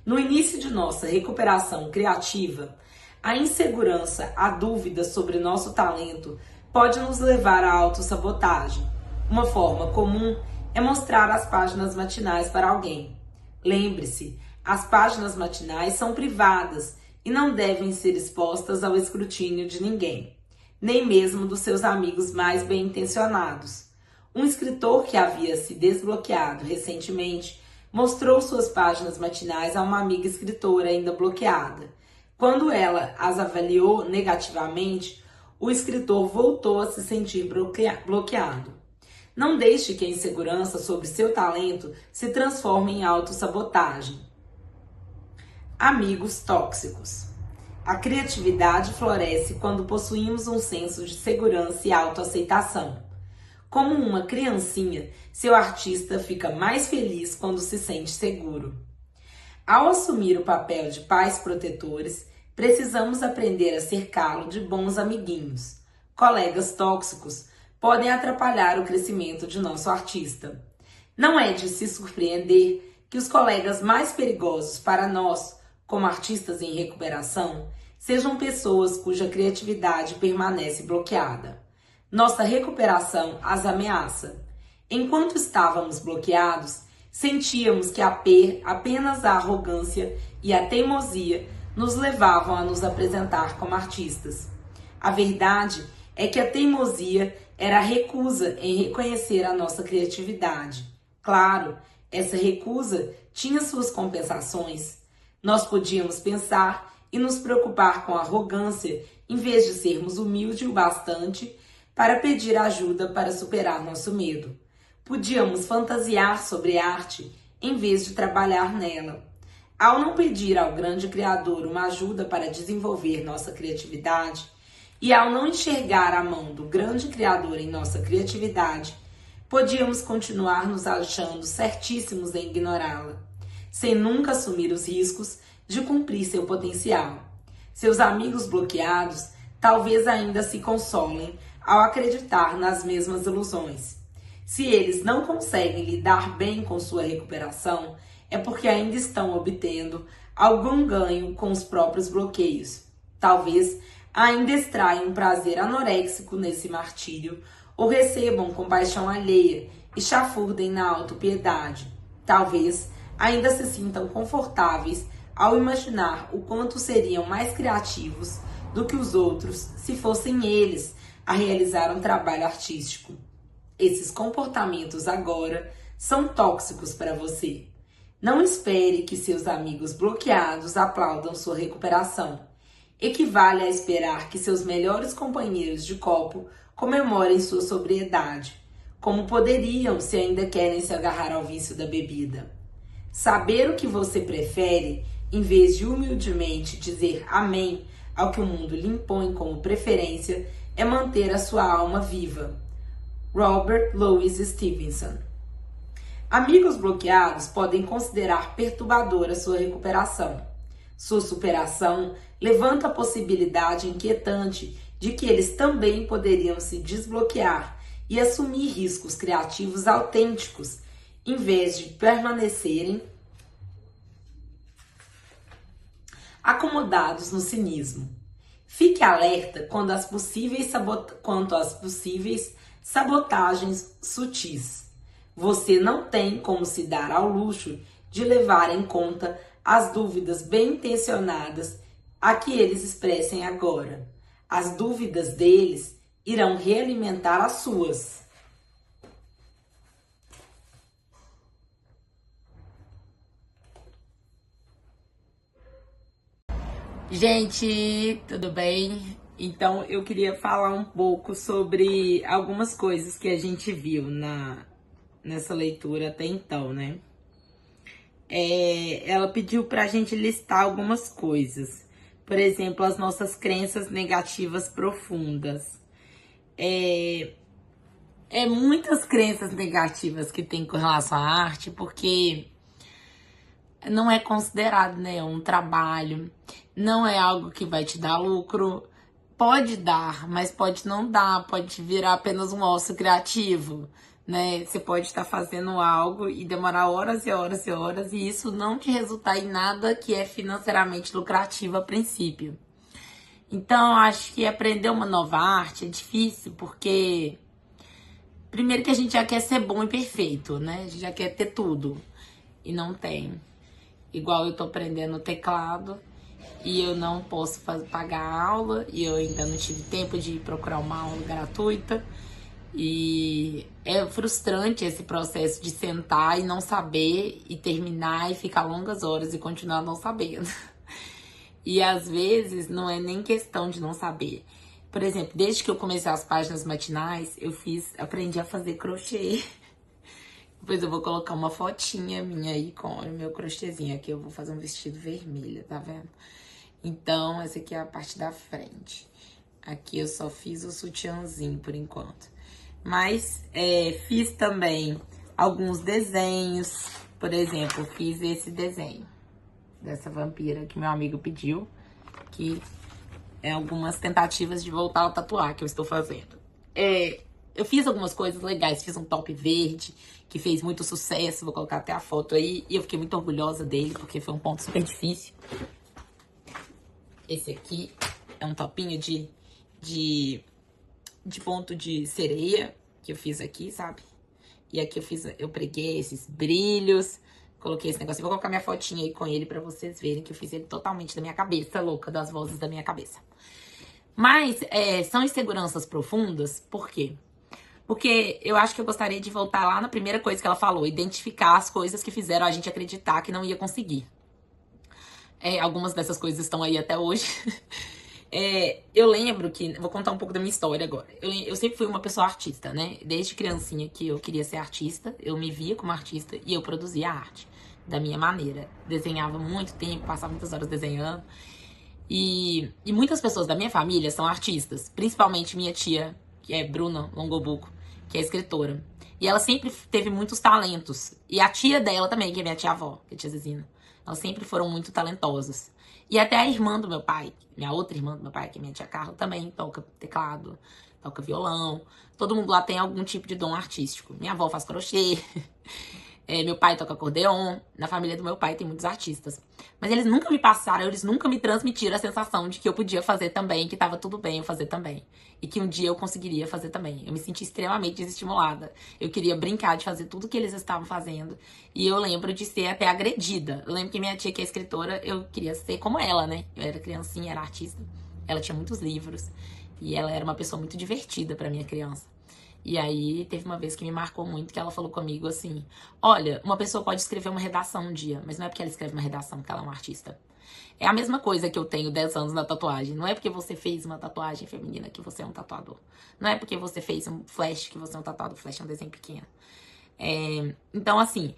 No início de nossa recuperação criativa, a insegurança, a dúvida sobre nosso talento pode nos levar à autossabotagem. Uma forma comum é mostrar as páginas matinais para alguém. Lembre-se, as páginas matinais são privadas e não devem ser expostas ao escrutínio de ninguém, nem mesmo dos seus amigos mais bem-intencionados. Um escritor que havia se desbloqueado recentemente mostrou suas páginas matinais a uma amiga escritora ainda bloqueada. Quando ela as avaliou negativamente, o escritor voltou a se sentir bloqueado. Não deixe que a insegurança sobre seu talento se transforme em autossabotagem. Amigos tóxicos. A criatividade floresce quando possuímos um senso de segurança e autoaceitação. Como uma criancinha, seu artista fica mais feliz quando se sente seguro. Ao assumir o papel de pais protetores, precisamos aprender a cercá-lo de bons amiguinhos. Colegas tóxicos podem atrapalhar o crescimento de nosso artista. Não é de se surpreender que os colegas mais perigosos para nós, como artistas em recuperação, sejam pessoas cuja criatividade permanece bloqueada. Nossa recuperação as ameaça. Enquanto estávamos bloqueados, sentíamos que apenas a arrogância e a teimosia nos levavam a nos apresentar como artistas. A verdade é que a teimosia era a recusa em reconhecer a nossa criatividade. Claro, essa recusa tinha suas compensações. Nós podíamos pensar e nos preocupar com arrogância em vez de sermos humildes o bastante para pedir ajuda para superar nosso medo. Podíamos fantasiar sobre arte em vez de trabalhar nela. Ao não pedir ao grande Criador uma ajuda para desenvolver nossa criatividade e ao não enxergar a mão do grande Criador em nossa criatividade, podíamos continuar nos achando certíssimos em ignorá-la, sem nunca assumir os riscos de cumprir seu potencial. Seus amigos bloqueados talvez ainda se consolem ao acreditar nas mesmas ilusões. Se eles não conseguem lidar bem com sua recuperação, é porque ainda estão obtendo algum ganho com os próprios bloqueios. Talvez ainda extraiam um prazer anoréxico nesse martírio ou recebam compaixão alheia e chafurdem na autopiedade. Talvez ainda se sintam confortáveis ao imaginar o quanto seriam mais criativos do que os outros se fossem eles a realizar um trabalho artístico. Esses comportamentos agora são tóxicos para você. Não espere que seus amigos bloqueados aplaudam sua recuperação. Equivale a esperar que seus melhores companheiros de copo comemorem sua sobriedade. Como poderiam se ainda querem se agarrar ao vício da bebida? Saber o que você prefere, em vez de humildemente dizer amém ao que o mundo lhe impõe como preferência, é manter a sua alma viva. Robert Louis Stevenson. Amigos bloqueados podem considerar perturbadora sua recuperação. Sua superação levanta a possibilidade inquietante de que eles também poderiam se desbloquear e assumir riscos criativos autênticos, em vez de permanecerem acomodados no cinismo. Fique alerta quanto às possíveis sabotagens sutis. Você não tem como se dar ao luxo de levar em conta as dúvidas bem intencionadas a que eles expressem agora. As dúvidas deles irão realimentar as suas. Gente, tudo bem? Então eu queria falar um pouco sobre algumas coisas que a gente viu nessa leitura até então, né? Ela pediu pra gente listar algumas coisas. Por exemplo, as nossas crenças negativas profundas. Muitas crenças negativas que tem com relação à arte, porque não é considerado, né, um trabalho, não é algo que vai te dar lucro. Pode dar, mas pode não dar, pode virar apenas um ócio criativo, né? Você pode estar fazendo algo e demorar horas e horas e horas e isso não te resultar em nada que é financeiramente lucrativo a princípio. Então, acho que aprender uma nova arte é difícil porque, primeiro que a gente já quer ser bom e perfeito, né? A gente já quer ter tudo e não tem. Igual eu tô aprendendo teclado e eu não posso pagar a aula, e eu ainda não tive tempo de procurar uma aula gratuita. E é frustrante esse processo de sentar e não saber, e terminar e ficar longas horas e continuar não sabendo. E às vezes não é nem questão de não saber. Por exemplo, desde que eu comecei as páginas matinais, aprendi a fazer crochê. Depois eu vou colocar uma fotinha minha aí com o meu crochêzinho. Aqui eu vou fazer um vestido vermelho, tá vendo? Então, essa aqui é a parte da frente. Aqui eu só fiz o sutiãzinho por enquanto. Mas fiz também alguns desenhos. Por exemplo, fiz esse desenho dessa vampira que meu amigo pediu. Que é algumas tentativas de voltar a tatuar que eu estou fazendo. Eu fiz algumas coisas legais. Fiz um top verde que fez muito sucesso. Vou colocar até a foto aí. E eu fiquei muito orgulhosa dele, porque foi um ponto super difícil. Esse aqui é um topinho de ponto de sereia que eu fiz aqui, sabe? E aqui eu preguei esses brilhos, coloquei esse negócio. Eu vou colocar minha fotinha aí com ele pra vocês verem que eu fiz ele totalmente da minha cabeça, louca, das vozes da minha cabeça. Mas são inseguranças profundas, por quê? Porque eu acho que eu gostaria de voltar lá na primeira coisa que ela falou, identificar as coisas que fizeram a gente acreditar que não ia conseguir. Algumas dessas coisas estão aí até hoje. Eu lembro que... Vou contar um pouco da minha história agora. Eu sempre fui uma pessoa artista, né? Desde criancinha que eu queria ser artista, eu me via como artista e eu produzia arte da minha maneira. Desenhava muito tempo, passava muitas horas desenhando. E muitas pessoas da minha família são artistas. Principalmente minha tia, que é Bruna Longobuco, que é escritora. E ela sempre teve muitos talentos. E a tia dela também, que é minha tia-avó, que é a tia Zezina. Elas sempre foram muito talentosas. E até a irmã do meu pai, minha outra irmã do meu pai, que é minha tia Carla, também toca teclado, toca violão. Todo mundo lá tem algum tipo de dom artístico. Minha avó faz crochê, meu pai toca acordeon. Na família do meu pai tem muitos artistas. Mas eles nunca me passaram, eles nunca me transmitiram a sensação de que eu podia fazer também, que tava tudo bem eu fazer também. E que um dia eu conseguiria fazer também. Eu me senti extremamente desestimulada. Eu queria brincar de fazer tudo que eles estavam fazendo. E eu lembro de ser até agredida. Eu lembro que minha tia, que é escritora, eu queria ser como ela, né? Eu era criancinha, era artista. Ela tinha muitos livros. E ela era uma pessoa muito divertida pra minha criança. E aí, teve uma vez que me marcou muito, que ela falou comigo assim: olha, uma pessoa pode escrever uma redação um dia, mas não é porque ela escreve uma redação que ela é uma artista. É a mesma coisa que eu tenho 10 anos na tatuagem. Não é porque você fez uma tatuagem feminina que você é um tatuador. Não é porque você fez um flash que você é um tatuador. Flash é um desenho pequeno. Então, assim,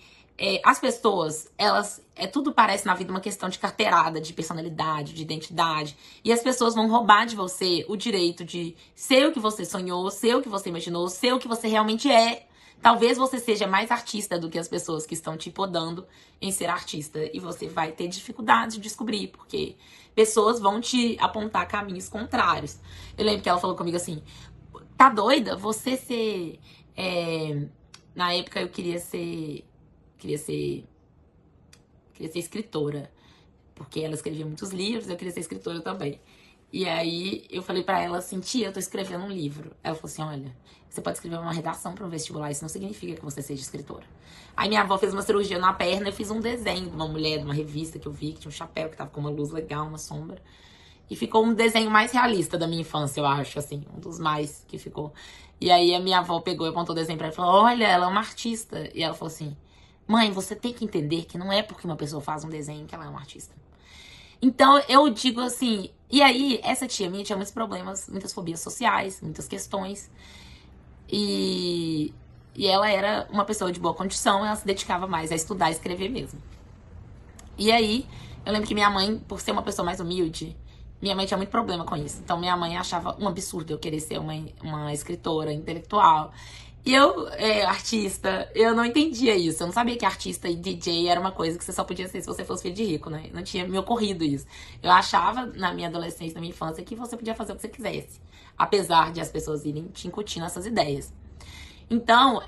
as pessoas, elas... tudo parece na vida uma questão de carteirada, de personalidade, de identidade. E as pessoas vão roubar de você o direito de ser o que você sonhou, ser o que você imaginou, ser o que você realmente é. Talvez você seja mais artista do que as pessoas que estão te podando em ser artista. E você vai ter dificuldade de descobrir, porque pessoas vão te apontar caminhos contrários. Eu lembro que ela falou comigo assim: tá doida? Você ser... Na época eu queria ser escritora, porque ela escrevia muitos livros, eu queria ser escritora também. E aí eu falei pra ela assim: tia, eu tô escrevendo um livro. Ela falou assim: olha, você pode escrever uma redação para um vestibular, isso não significa que você seja escritora. Aí minha avó fez uma cirurgia na perna, eu fiz um desenho de uma mulher, de uma revista que eu vi, que tinha um chapéu, que tava com uma luz legal, uma sombra. E ficou um desenho mais realista da minha infância, eu acho, assim, um dos mais que ficou. E aí a minha avó pegou e apontou o desenho pra ela e falou: olha, ela é uma artista. E ela falou assim: mãe, você tem que entender que não é porque uma pessoa faz um desenho que ela é uma artista. Então, eu digo assim... E aí, essa tia minha tinha muitos problemas, muitas fobias sociais, muitas questões. E ela era uma pessoa de boa condição, ela se dedicava mais a estudar e escrever mesmo. E aí, eu lembro que minha mãe, por ser uma pessoa mais humilde, minha mãe tinha muito problema com isso. Então, minha mãe achava um absurdo eu querer ser uma escritora intelectual. E eu, artista, eu não entendia isso. Eu não sabia que artista e DJ era uma coisa que você só podia ser se você fosse filho de rico, né? Não tinha me ocorrido isso. Eu achava, na minha adolescência, na minha infância, que você podia fazer o que você quisesse. Apesar de as pessoas irem te incutindo essas ideias. Então,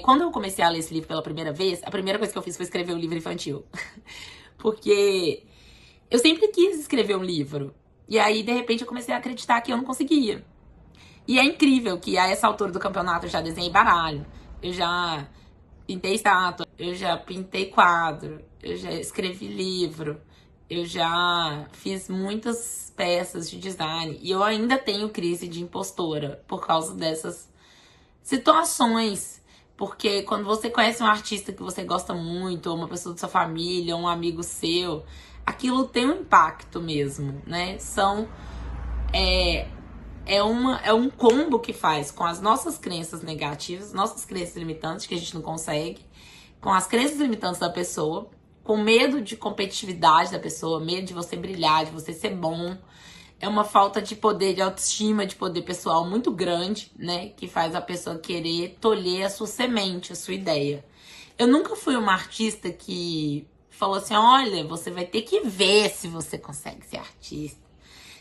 quando eu comecei a ler esse livro pela primeira vez, a primeira coisa que eu fiz foi escrever um livro infantil. Porque eu sempre quis escrever um livro. E aí, de repente, eu comecei a acreditar que eu não conseguia. E é incrível que a essa altura do campeonato eu já desenhei baralho, eu já pintei estátua, eu já pintei quadro, eu já escrevi livro, eu já fiz muitas peças de design e eu ainda tenho crise de impostora por causa dessas situações. Porque quando você conhece um artista que você gosta muito, ou uma pessoa da sua família, ou um amigo seu, aquilo tem um impacto mesmo, né? É um combo que faz com as nossas crenças negativas, nossas crenças limitantes, que a gente não consegue, com as crenças limitantes da pessoa, com medo de competitividade da pessoa, medo de você brilhar, de você ser bom. É uma falta de poder, de autoestima, de poder pessoal muito grande, né? Que faz a pessoa querer tolher a sua semente, a sua ideia. Eu nunca fui uma artista que falou assim, olha, você vai ter que ver se você consegue ser artista.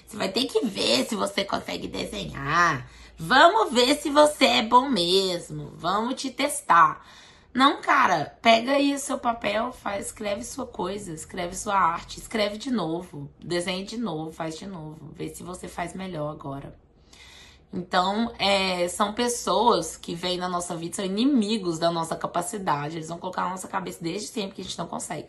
Você vai ter que ver se você consegue desenhar. Vamos ver se você é bom mesmo. Vamos te testar. Não, cara, pega aí o seu papel, escreve sua coisa, escreve sua arte, escreve de novo, desenhe de novo, faz de novo, vê se você faz melhor agora. Então, são pessoas que vêm na nossa vida, são inimigos da nossa capacidade, eles vão colocar na nossa cabeça desde sempre que a gente não consegue.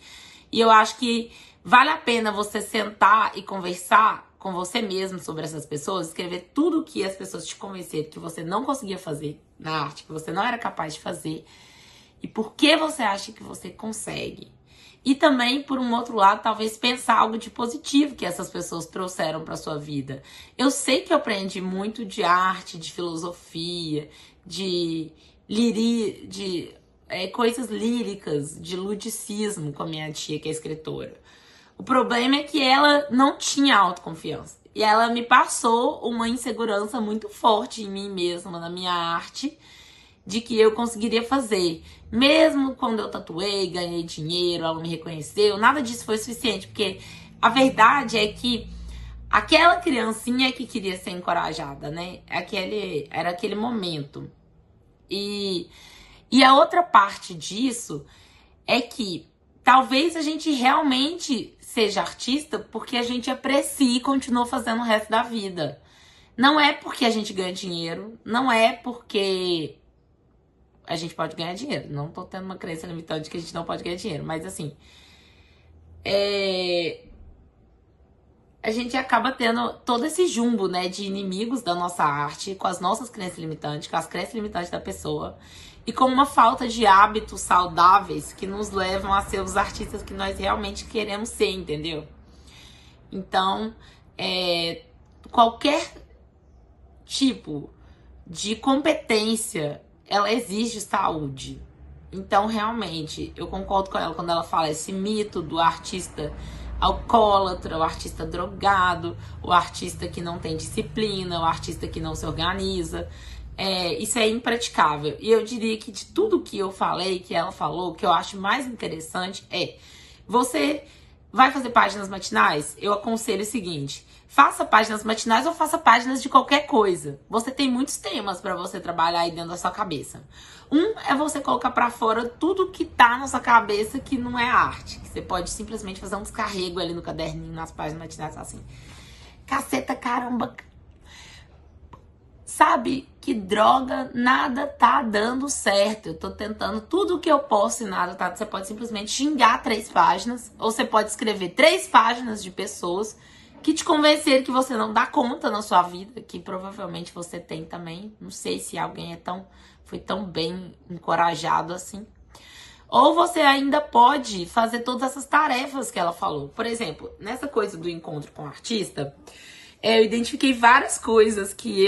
E eu acho que vale a pena você sentar e conversar com você mesmo sobre essas pessoas, escrever tudo que as pessoas te convenceram que você não conseguia fazer na arte, que você não era capaz de fazer, e por que você acha que você consegue. E também, por um outro lado, talvez pensar algo de positivo que essas pessoas trouxeram para sua vida. Eu sei que eu aprendi muito de arte, de filosofia, de coisas líricas, de ludicismo com a minha tia, que é escritora. O problema é que ela não tinha autoconfiança. E ela me passou uma insegurança muito forte em mim mesma, na minha arte, de que eu conseguiria fazer. Mesmo quando eu tatuei, ganhei dinheiro, ela me reconheceu, nada disso foi suficiente, porque a verdade é que aquela criancinha que queria ser encorajada, né? Era aquele momento. E a outra parte disso é que talvez a gente realmente seja artista porque a gente aprecia e continua fazendo o resto da vida. Não é porque a gente ganha dinheiro, não é porque a gente pode ganhar dinheiro. Não tô tendo uma crença limitante de que a gente não pode ganhar dinheiro. Mas assim, a gente acaba tendo todo esse jumbo, né, de inimigos da nossa arte, com as nossas crenças limitantes, com as crenças limitantes da pessoa, e com uma falta de hábitos saudáveis que nos levam a ser os artistas que nós realmente queremos ser, entendeu? Então, qualquer tipo de competência, ela exige saúde. Então, realmente, eu concordo com ela quando ela fala esse mito do artista alcoólatra, o artista drogado, o artista que não tem disciplina, o artista que não se organiza. Isso é impraticável. E eu diria que de tudo que eu falei, que ela falou, o que eu acho mais interessante você vai fazer páginas matinais? Eu aconselho o seguinte: faça páginas matinais ou faça páginas de qualquer coisa. Você tem muitos temas para você trabalhar aí dentro da sua cabeça. Um é você colocar para fora tudo que tá na sua cabeça que não é arte. Que você pode simplesmente fazer um descarrego ali no caderninho, nas páginas matinais, assim. Caceta, caramba. Sabe, que droga, nada tá dando certo. Eu tô tentando tudo o que eu posso e nada tá. Você pode simplesmente xingar 3 páginas, ou você pode escrever 3 páginas de pessoas que te convenceram que você não dá conta na sua vida, que provavelmente você tem também. Não sei se alguém foi tão bem encorajado assim. Ou você ainda pode fazer todas essas tarefas que ela falou. Por exemplo, nessa coisa do encontro com o artista, eu identifiquei várias coisas que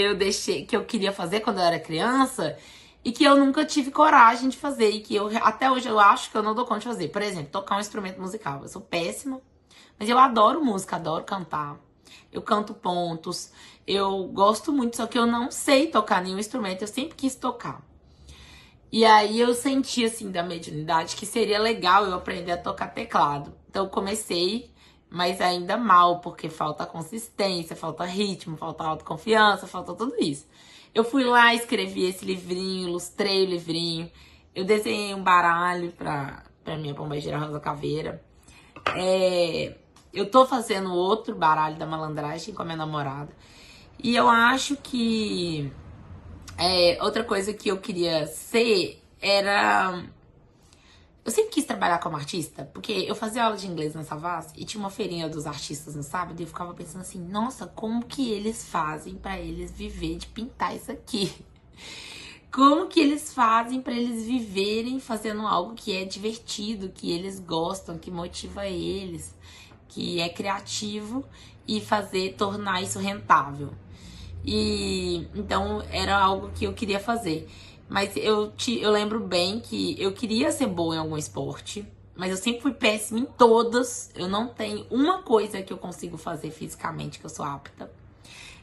eu queria fazer quando eu era criança e que eu nunca tive coragem de fazer e que até hoje eu acho que eu não dou conta de fazer. Por exemplo, tocar um instrumento musical. Eu sou péssima, mas eu adoro música, adoro cantar. Eu canto pontos, eu gosto muito, só que eu não sei tocar nenhum instrumento, eu sempre quis tocar. E aí eu senti, assim, da mediunidade que seria legal eu aprender a tocar teclado. Então eu comecei, mas ainda mal, porque falta consistência, falta ritmo, falta autoconfiança, falta tudo isso. Eu fui lá, escrevi esse livrinho, ilustrei o livrinho, eu desenhei um baralho pra minha pombagira rosa caveira. Eu tô fazendo outro baralho da malandragem com a minha namorada. E eu acho que outra coisa que eu queria ser era Eu sempre quis trabalhar como artista, porque eu fazia aula de inglês na Savassi e tinha uma feirinha dos artistas no sábado e eu ficava pensando assim, nossa, como que eles fazem pra eles viver de pintar isso aqui? Como que eles fazem pra eles viverem fazendo algo que é divertido, que eles gostam, que motiva eles, que é criativo e tornar isso rentável. E então era algo que eu queria fazer. Mas eu lembro bem que eu queria ser boa em algum esporte, mas eu sempre fui péssima em todas. Eu não tenho uma coisa que eu consigo fazer fisicamente que eu sou apta.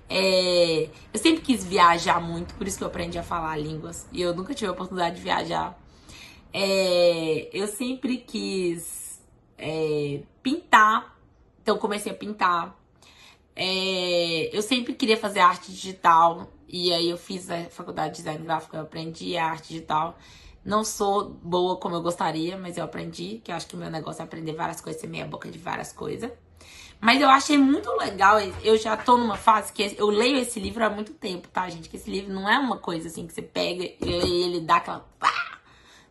Eu sempre quis viajar muito, por isso que eu aprendi a falar línguas. E eu nunca tive a oportunidade de viajar. Eu sempre quis pintar, então comecei a pintar. Eu sempre queria fazer arte digital. E aí eu fiz a faculdade de design gráfico, eu aprendi a arte digital. Não sou boa como eu gostaria, mas eu aprendi, que eu acho que o meu negócio é aprender várias coisas, ser meia boca de várias coisas. Mas eu achei muito legal, eu já tô numa fase que eu leio esse livro há muito tempo, tá, gente? Que esse livro não é uma coisa assim que você pega e lê ele, dá aquela... pá,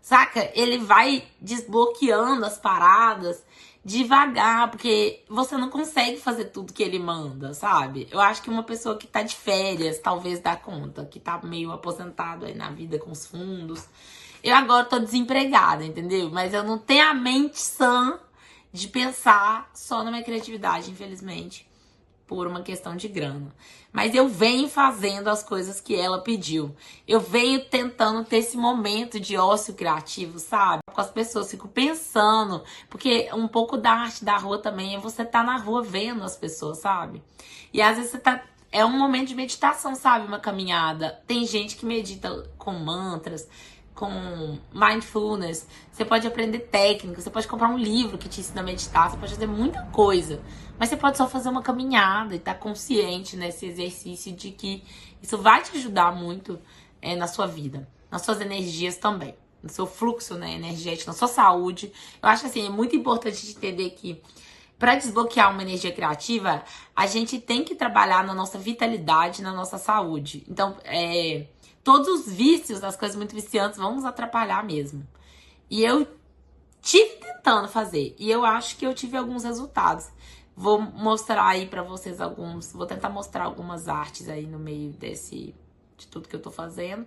saca? Ele vai desbloqueando as paradas devagar, porque você não consegue fazer tudo que ele manda, sabe? Eu acho que uma pessoa que tá de férias talvez dá conta, que tá meio aposentado aí na vida com os fundos. Eu agora tô desempregada, entendeu? Mas eu não tenho a mente sã de pensar só na minha criatividade, infelizmente, por uma questão de grana. Mas eu venho fazendo as coisas que ela pediu. Eu venho tentando ter esse momento de ócio criativo, sabe? Com as pessoas, fico pensando. Porque um pouco da arte da rua também é você tá na rua vendo as pessoas, sabe? E às vezes você tá... É um momento de meditação, sabe? Uma caminhada. Tem gente que medita com mantras, com mindfulness, você pode aprender técnicas, você pode comprar um livro que te ensina a meditar, você pode fazer muita coisa, mas você pode só fazer uma caminhada e estar consciente nesse exercício de que isso vai te ajudar muito na sua vida, nas suas energias também, no seu fluxo, né, energético, na sua saúde. Eu acho que assim, é muito importante de entender que para desbloquear uma energia criativa, a gente tem que trabalhar na nossa vitalidade, na nossa saúde. Então, todos os vícios, as coisas muito viciantes, vão nos atrapalhar mesmo. E eu tive tentando fazer. E eu acho que eu tive alguns resultados. Vou mostrar aí pra vocês alguns. Vou tentar mostrar algumas artes aí no meio de tudo que eu tô fazendo,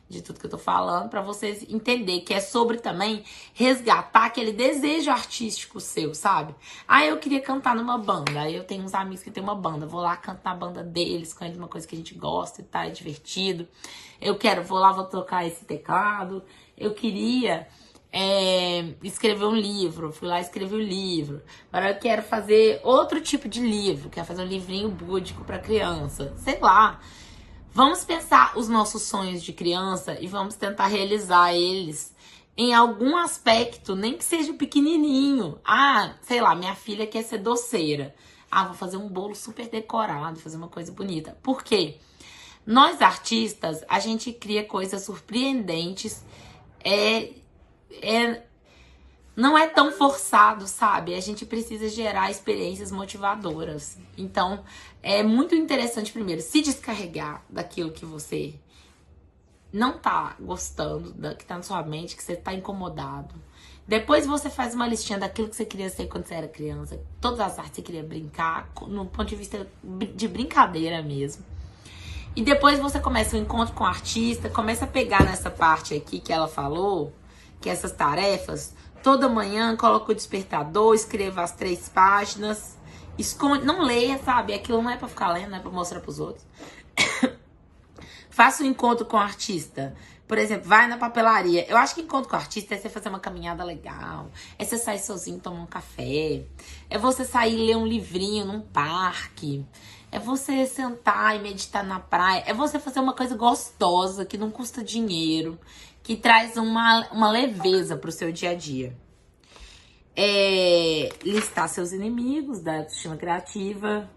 de tudo que eu tô falando, pra vocês entenderem que é sobre também resgatar aquele desejo artístico seu, sabe? Ah, eu queria cantar numa banda. Aí eu tenho uns amigos que tem uma banda. Vou lá cantar na banda deles, com uma coisa que a gente gosta e tá, é divertido. Vou lá, vou tocar esse teclado. Eu queria escrever um livro. Fui lá e escrevi o livro. Agora eu quero fazer outro tipo de livro. Quero fazer um livrinho búdico pra criança. Sei lá. Vamos pensar os nossos sonhos de criança e vamos tentar realizar eles em algum aspecto, nem que seja pequenininho. Ah, sei lá, minha filha quer ser doceira. Ah, vou fazer um bolo super decorado, fazer uma coisa bonita. Por quê? Nós artistas, a gente cria coisas surpreendentes. Não é tão forçado, sabe? A gente precisa gerar experiências motivadoras. Então, é muito interessante, primeiro, se descarregar daquilo que você não tá gostando, que tá na sua mente, que você tá incomodado. Depois você faz uma listinha daquilo que você queria ser quando você era criança. Todas as artes que você queria brincar, no ponto de vista de brincadeira mesmo. E depois você começa o encontro com o artista, começa a pegar nessa parte aqui que ela falou, que essas tarefas. Toda manhã coloca o despertador, escreva as 3 páginas, esconde, não leia, sabe? Aquilo não é pra ficar lendo, não é pra mostrar pros outros. Faça um encontro com o artista. Por exemplo, vai na papelaria. Eu acho que encontro com o artista é você fazer uma caminhada legal, é você sair sozinho tomar um café, é você sair ler um livrinho num parque, é você sentar e meditar na praia, é você fazer uma coisa gostosa, que não custa dinheiro, que traz uma leveza pro seu dia a dia. Listar seus inimigos da autoestima criativa.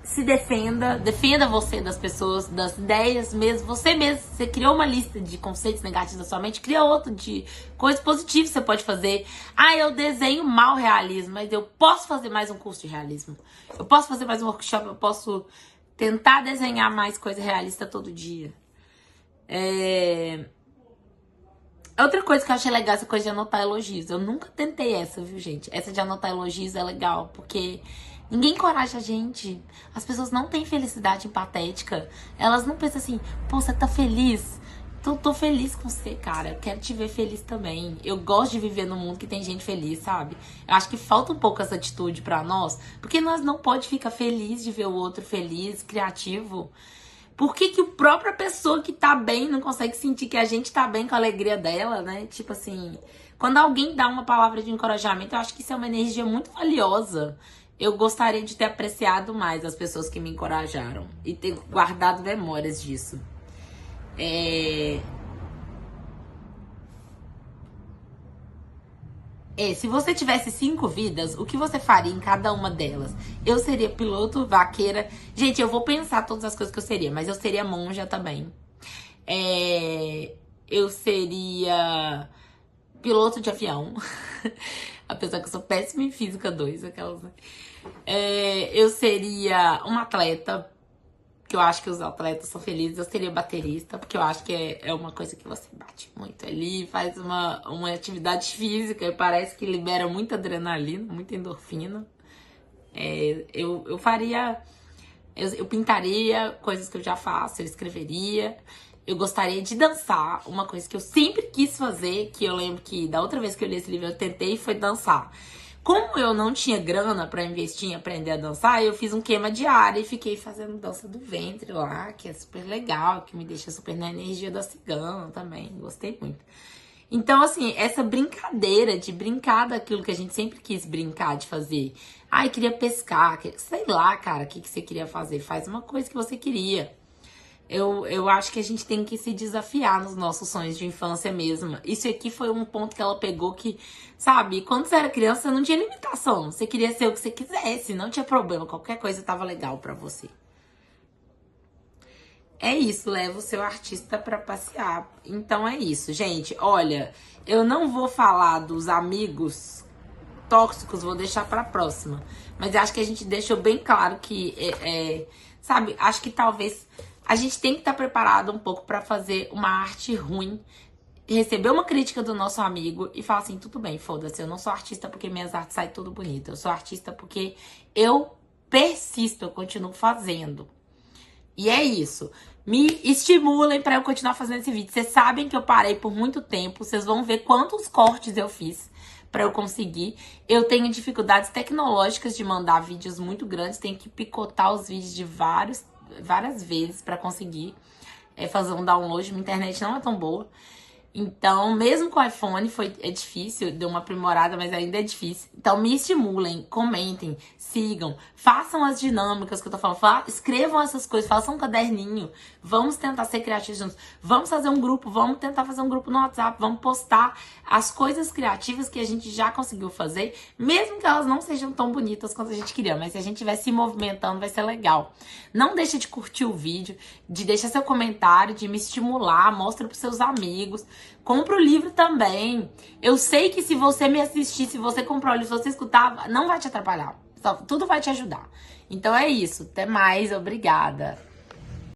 Se defenda você das pessoas, das ideias mesmo. Você criou uma lista de conceitos negativos da sua mente, cria outra de coisas positivas que você pode fazer. Ah, eu desenho mal realismo, mas eu posso fazer mais um curso de realismo. Eu posso fazer mais um workshop, eu posso tentar desenhar mais coisa realista todo dia. Outra coisa que eu achei legal, essa coisa de anotar elogios. Eu nunca tentei essa, viu, gente? Essa de anotar elogios é legal, porque ninguém encoraja a gente. As pessoas não têm felicidade empatética. Elas não pensam assim, pô, você tá feliz? Tô feliz com você, cara. Eu quero te ver feliz também. Eu gosto de viver num mundo que tem gente feliz, sabe? Eu acho que falta um pouco essa atitude pra nós, porque nós não pode ficar feliz de ver o outro feliz, criativo. Por que que a própria pessoa que tá bem não consegue sentir que a gente tá bem com a alegria dela, né? Tipo assim, quando alguém dá uma palavra de encorajamento, eu acho que isso é uma energia muito valiosa. Eu gostaria de ter apreciado mais as pessoas que me encorajaram e ter guardado memórias disso. Se você tivesse 5 vidas, o que você faria em cada uma delas? Eu seria piloto, vaqueira. Gente, eu vou pensar todas as coisas que eu seria, mas eu seria monja também. Eu seria piloto de avião. Apesar que eu sou péssima em física 2, aquelas, né? Eu seria uma atleta, que eu acho que os atletas são felizes. Eu seria baterista, porque eu acho que é uma coisa que você bate muito ali, faz uma atividade física e parece que libera muita adrenalina, muita endorfina. Eu faria... Eu pintaria coisas que eu já faço, eu escreveria. Eu gostaria de dançar, uma coisa que eu sempre quis fazer, que eu lembro que da outra vez que eu li esse livro eu tentei, foi dançar. Como eu não tinha grana pra investir em aprender a dançar, eu fiz um queima diário e fiquei fazendo dança do ventre lá, que é super legal, que me deixa super na energia da cigana também, gostei muito. Então, assim, essa brincadeira de brincar daquilo que a gente sempre quis brincar de fazer. Ai, queria pescar, sei lá, cara, o que você queria fazer. Faz uma coisa que você queria. Eu acho que a gente tem que se desafiar nos nossos sonhos de infância mesmo. Isso aqui foi um ponto que ela pegou que, sabe, quando você era criança não tinha limitação. Você queria ser o que você quisesse, não tinha problema. Qualquer coisa tava legal pra você. É isso, leva o seu artista pra passear. Então é isso, gente. Olha, eu não vou falar dos amigos tóxicos, vou deixar pra próxima. Mas acho que a gente deixou bem claro que, sabe, acho que talvez a gente tem que estar preparado um pouco pra fazer uma arte ruim, receber uma crítica do nosso amigo e falar assim, tudo bem, foda-se, eu não sou artista porque minhas artes saem tudo bonito. Eu sou artista porque eu persisto, eu continuo fazendo. E é isso. Me estimulem pra eu continuar fazendo esse vídeo. Vocês sabem que eu parei por muito tempo. Vocês vão ver quantos cortes eu fiz pra eu conseguir. Eu tenho dificuldades tecnológicas de mandar vídeos muito grandes. Tenho que picotar os vídeos de várias vezes pra conseguir fazer um download. Minha internet não é tão boa. Então, mesmo com o iPhone, é difícil, deu uma aprimorada, mas ainda é difícil. Então, me estimulem, comentem, sigam, façam as dinâmicas que eu tô falando, escrevam essas coisas, façam um caderninho, vamos tentar ser criativos juntos, vamos fazer um grupo, vamos tentar fazer um grupo no WhatsApp, vamos postar as coisas criativas que a gente já conseguiu fazer, mesmo que elas não sejam tão bonitas quanto a gente queria, mas se a gente estiver se movimentando, vai ser legal. Não deixa de curtir o vídeo, de deixar seu comentário, de me estimular, mostra pros seus amigos. Compra o livro também. Eu sei que se você me assistir, se você comprar o livro, se você escutar, não vai te atrapalhar. Tudo vai te ajudar. Então é isso. Até mais. Obrigada.